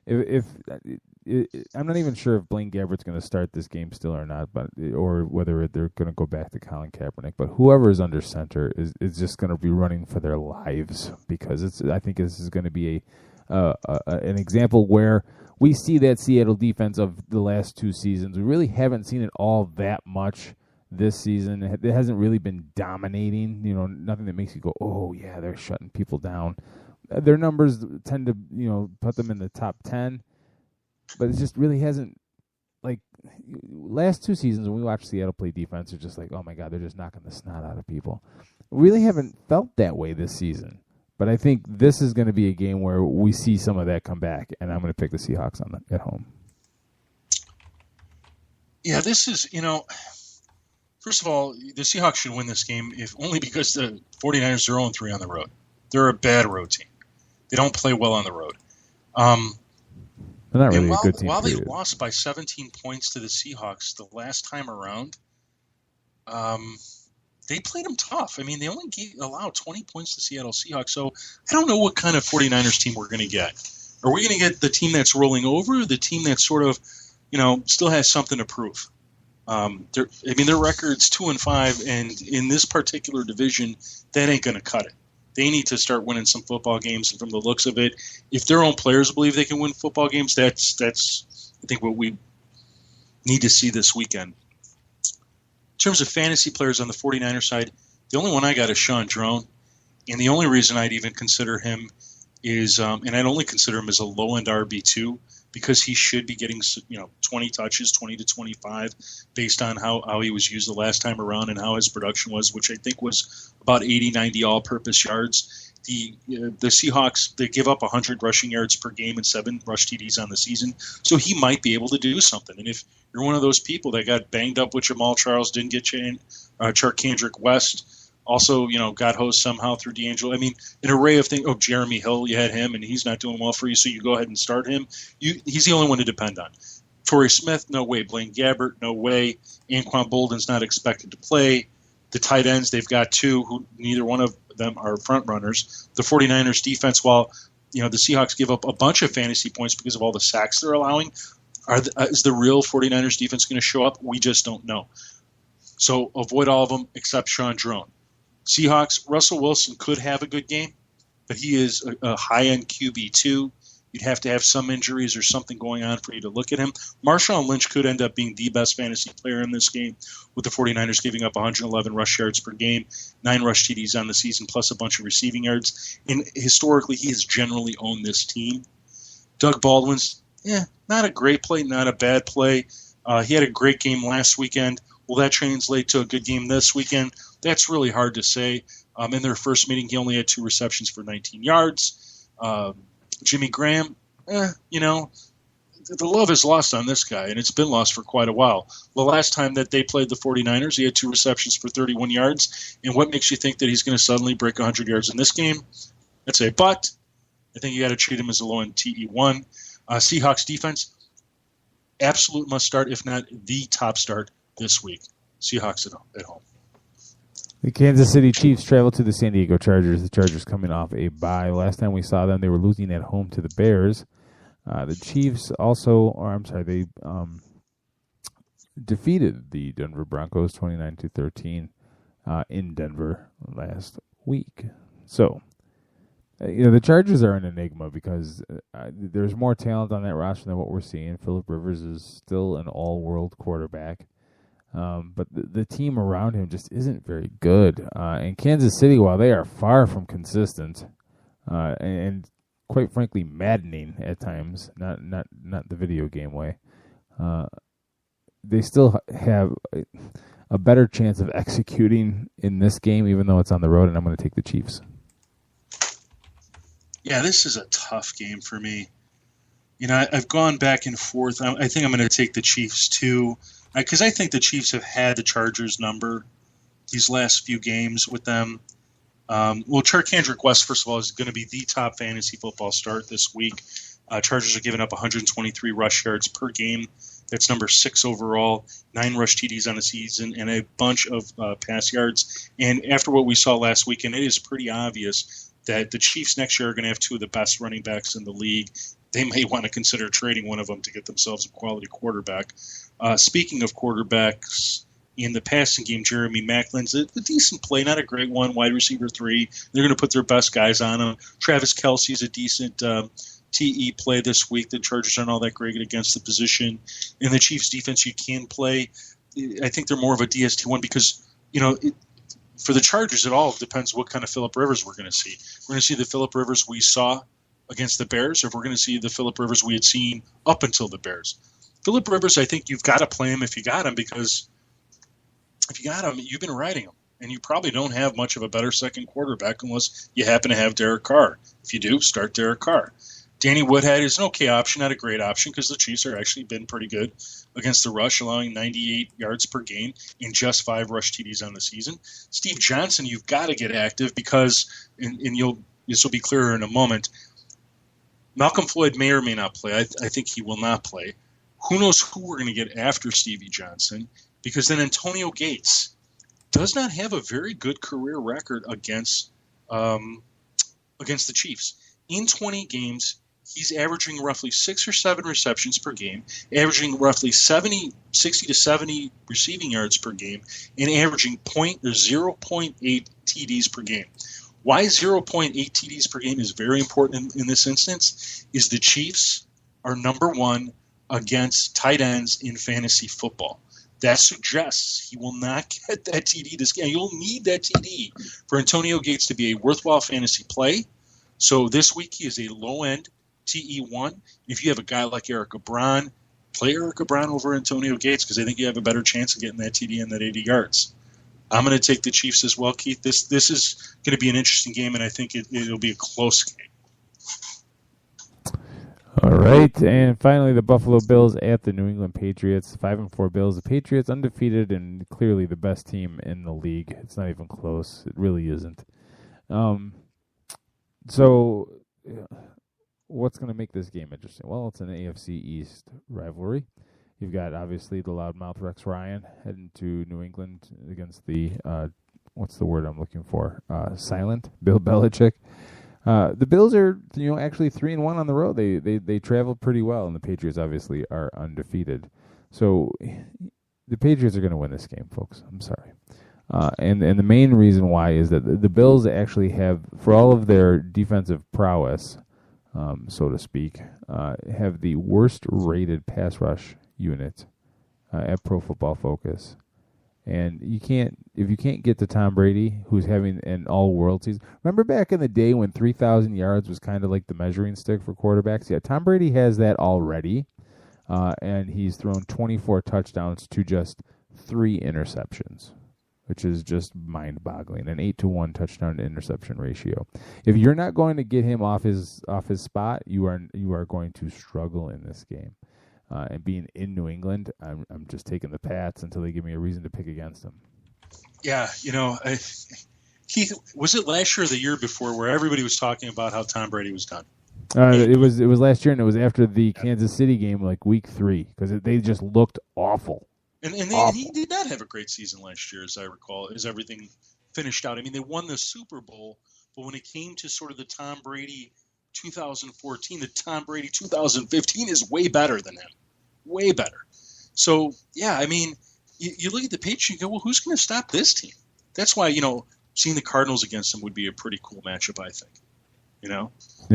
I'm not even sure if Blaine Gabbert's going to start this game still or not, or whether they're going to go back to Colin Kaepernick. But whoever is under center is just going to be running for their lives, because I think this is going to be an example where we see that Seattle defense of the last 2 seasons. We really haven't seen it all that much this season. It hasn't really been dominating, nothing that makes you go, oh, yeah, they're shutting people down. Their numbers tend to, put them in the top 10, but it just really hasn't, like, last 2 seasons when we watched Seattle play defense, it's just like, oh, my God, they're just knocking the snot out of people. We really haven't felt that way this season, but I think this is going to be a game where we see some of that come back, and I'm going to pick the Seahawks at home. Yeah, this is, first of all, the Seahawks should win this game, if only because the 49ers are 0-3 on the road. They're a bad road team. They don't play well on the road. They're not really a good team. While they lost by 17 points to the Seahawks the last time around, they played them tough. I mean, they only allowed 20 points to Seattle Seahawks, so I don't know what kind of 49ers team we're going to get. Are we going to get the team that's rolling over, or the team that sort of, still has something to prove? Their record's 2-5, and in this particular division, that ain't going to cut it. They need to start winning some football games, and from the looks of it, if their own players believe they can win football games, that's I think what we need to see this weekend. In terms of fantasy players on the 49ers side, the only one I got is Sean Drone, and the only reason I'd even consider him is, and I'd only consider him as a low-end RB2, because he should be getting 20 touches, 20 to 25, based on how he was used the last time around and how his production was, which I think was about 80, 90 all-purpose yards. The Seahawks, they give up 100 rushing yards per game and 7 rush TDs on the season, so he might be able to do something. And if you're one of those people that got banged up with Jamal Charles, didn't get Charkandrick West, also, got hosed somehow through D'Angelo. I mean, an array of things. Oh, Jeremy Hill, you had him, and he's not doing well for you, so you go ahead and start him. He's the only one to depend on. Torrey Smith, no way. Blaine Gabbert, no way. Anquan Bolden's not expected to play. The tight ends, they've got 2 who neither one of them are front runners. The 49ers defense, while the Seahawks give up a bunch of fantasy points because of all the sacks they're allowing, is the real 49ers defense going to show up? We just don't know. So avoid all of them except Sean Drone. Seahawks, Russell Wilson could have a good game, but he is a high-end QB2. You'd have to have some injuries or something going on for you to look at him. Marshawn Lynch could end up being the best fantasy player in this game, with the 49ers giving up 111 rush yards per game, 9 rush TDs on the season, plus a bunch of receiving yards. And historically, he has generally owned this team. Doug Baldwin's, not a great play, not a bad play. He had a great game last weekend. Will that translate to a good game this weekend? That's really hard to say. In their first meeting, he only had 2 receptions for 19 yards. Jimmy Graham, the love is lost on this guy, and it's been lost for quite a while. The last time that they played the 49ers, he had 2 receptions for 31 yards. And what makes you think that he's going to suddenly break 100 yards in this game? I'd say, but I think you got to treat him as a low-end TE1. Seahawks defense, absolute must start, if not the top start this week. Seahawks at home. The Kansas City Chiefs travel to the San Diego Chargers. The Chargers coming off a bye. Last time we saw them, they were losing at home to the Bears. The Chiefs they defeated the Denver Broncos 29-13 in Denver last week. So, the Chargers are an enigma because there's more talent on that roster than what we're seeing. Phillip Rivers is still an all-world quarterback. But the team around him just isn't very good. And Kansas City, while they are far from consistent, and quite frankly maddening at times, not the video game way, they still have a better chance of executing in this game, even though it's on the road, and I'm going to take the Chiefs. Yeah, this is a tough game for me. I've gone back and forth. I think I'm going to take the Chiefs too, because I think the Chiefs have had the Chargers number these last few games with them. Charcandrick West, first of all, is going to be the top fantasy football start this week. Chargers are giving up 123 rush yards per game. That's number 6 overall, 9 rush TDs on the season, and a bunch of pass yards. And after what we saw last weekend, it is pretty obvious that the Chiefs next year are going to have 2 of the best running backs in the league. They may want to consider trading one of them to get themselves a quality quarterback. Speaking of quarterbacks, in the passing game, Jeremy Maclin's a decent play, not a great one, wide receiver 3. They're going to put their best guys on him. Travis Kelce's a decent TE play this week. The Chargers aren't all that great against the position. In the Chiefs' defense, you can play. I think they're more of a DST1 because, for the Chargers, it all depends what kind of Phillip Rivers we're going to see. We're going to see the Phillip Rivers we saw against the Bears, or if we're going to see the Phillip Rivers we had seen up until the Bears. Phillip Rivers, I think you've got to play him if you got him, because if you got him, you've been riding him. And you probably don't have much of a better second quarterback unless you happen to have Derek Carr. If you do, start Derek Carr. Danny Woodhead is an okay option, not a great option, because the Chiefs are actually been pretty good against the rush, allowing 98 yards per game and just 5 rush TDs on the season. Steve Johnson, you've got to get active because, and this will be clearer in a moment, Malcolm Floyd may or may not play. I think he will not play. Who knows who we're going to get after Stevie Johnson, because then Antonio Gates does not have a very good career record against the Chiefs. In 20 games, he's averaging roughly 6 or 7 receptions per game, averaging roughly 60 to 70 receiving yards per game, and averaging 0.8 TDs per game. Why 0.8 TDs per game is very important in this instance is the Chiefs are number 1 against tight ends in fantasy football. That suggests he will not get that TD this game. You'll need that TD for Antonio Gates to be a worthwhile fantasy play. So this week he is a low-end TE1. If you have a guy like Eric Ebron, play Eric Ebron over Antonio Gates because I think you have a better chance of getting that TD and that 80 yards. I'm going to take the Chiefs as well, Keith. This is going to be an interesting game, and I think it'll be a close game. All right, and finally the Buffalo Bills at the New England Patriots. 5-4 Bills. The Patriots undefeated and clearly the best team in the league. It's not even close. It really isn't. So what's going to make this game interesting? Well, it's an AFC East rivalry. You've got, obviously, the loudmouth Rex Ryan heading to New England against the, what's the word I'm looking for? Silent Bill Belichick. The Bills are, actually 3-1 on the road. They travel pretty well, and the Patriots obviously are undefeated. So the Patriots are going to win this game, folks. I'm sorry. And the main reason why is that the Bills actually have, for all of their defensive prowess, so to speak, have the worst rated pass rush unit at Pro Football Focus. And if you can't get to Tom Brady, who's having an all-world season. Remember back in the day when 3,000 yards was kind of like the measuring stick for quarterbacks? Yeah, Tom Brady has that already, and he's thrown 24 touchdowns to just 3 interceptions, which is just mind-boggling. An 8-to-1 touchdown to interception ratio. If you're not going to get him off his spot, you are going to struggle in this game. And being in New England, I'm just taking the Pats until they give me a reason to pick against them. Yeah, Keith, was it last year or the year before where everybody was talking about how Tom Brady was done? It was last year, and it was after the Kansas City game, like week 3, because they just looked awful. And he did not have a great season last year, as I recall, as everything finished out. I mean, they won the Super Bowl, but when it came to sort of the Tom Brady 2014, the Tom Brady 2015 is way better than him. Way better. So, yeah, I mean, you look at the Patriots and go, well, who's going to stop this team? That's why, seeing the Cardinals against them would be a pretty cool matchup, I think. Yeah.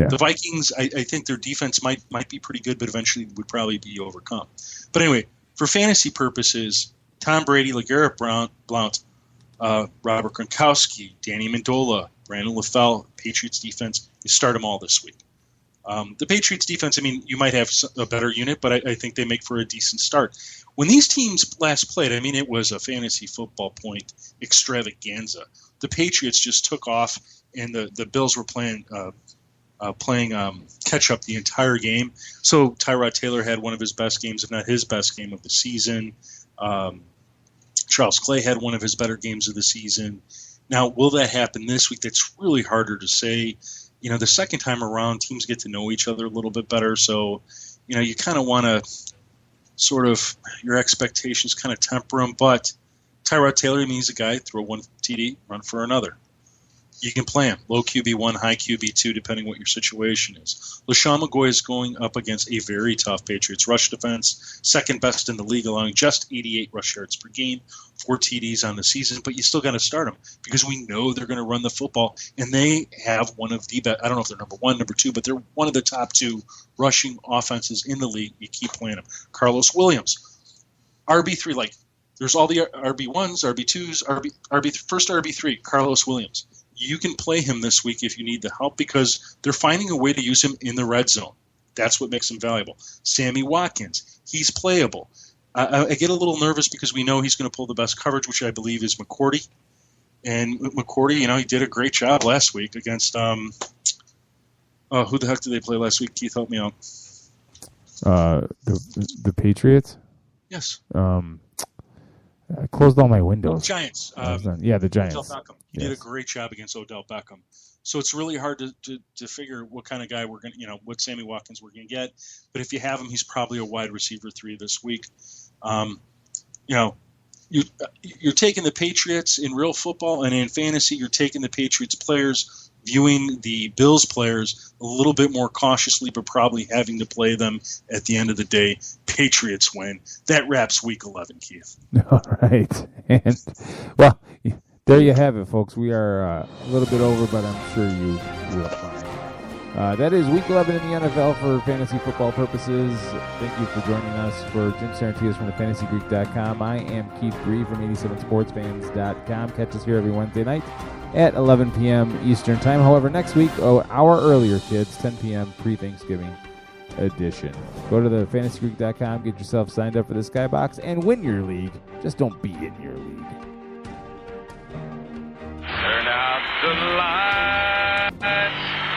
The Vikings, I think their defense might be pretty good, but eventually would probably be overcome. But anyway, for fantasy purposes, Tom Brady, LeGarrette Blount, Robert Gronkowski, Danny Amendola, Brandon LaFell, Patriots defense, you start them all this week. The Patriots defense, I mean, you might have a better unit, but I think they make for a decent start. When these teams last played, I mean, it was a fantasy football point extravaganza. The Patriots just took off, and the Bills were playing catch up the entire game. So Tyrod Taylor had one of his best games, if not his best game of the season. Charles Clay had one of his better games of the season. Now, will that happen this week? That's really harder to say. The second time around, teams get to know each other a little bit better. So, you kind of want to sort of your expectations kind of temper them. But Tyrod Taylor, he's a guy, throw one TD, run for another. You can play him. Low QB1, high QB2, depending what your situation is. LaShawn McCoy is going up against a very tough Patriots rush defense, second best in the league, allowing just 88 rush yards per game, 4 TDs on the season, but you still got to start them because we know they're going to run the football, and they have one of the best. I don't know if they're number 1, number 2, but they're one of the top 2 rushing offenses in the league. You keep playing them. Carlos Williams, RB3, there's all the RB1s, RB2s, first RB3, Carlos Williams. You can play him this week if you need the help because they're finding a way to use him in the red zone. That's what makes him valuable. Sammy Watkins, he's playable. I get a little nervous because we know he's going to pull the best coverage, which I believe is McCourty. And McCourty, he did a great job last week against who the heck did they play last week? Keith, help me out. The Patriots? Yes. I closed all my windows. Giants. The Giants. Odell Beckham. He did a great job against Odell Beckham. So it's really hard to figure what kind of guy we're going to, what Sammy Watkins we're going to get. But if you have him, he's probably a wide receiver 3 this week. You're taking the Patriots in real football, and in fantasy, you're taking the Patriots players, viewing the Bills players a little bit more cautiously, but probably having to play them at the end of the day. Patriots win. That wraps Week 11, Keith. All right. And, well, there you have it, folks. We are a little bit over, but I'm sure you will find. That is Week 11 in the NFL for fantasy football purposes. Thank you for joining us. For Jim Sarantias from thefantasygreek.com, I am Keith Gree from 87sportsfans.com. Catch us here every Wednesday night at 11 p.m. Eastern Time. However, next week, hour earlier, kids, 10 p.m. pre-Thanksgiving edition. Go to thefantasygreek.com, get yourself signed up for the Skybox, and win your league. Just don't be in your league. Turn out the lights,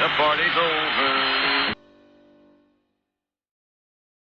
the party's over.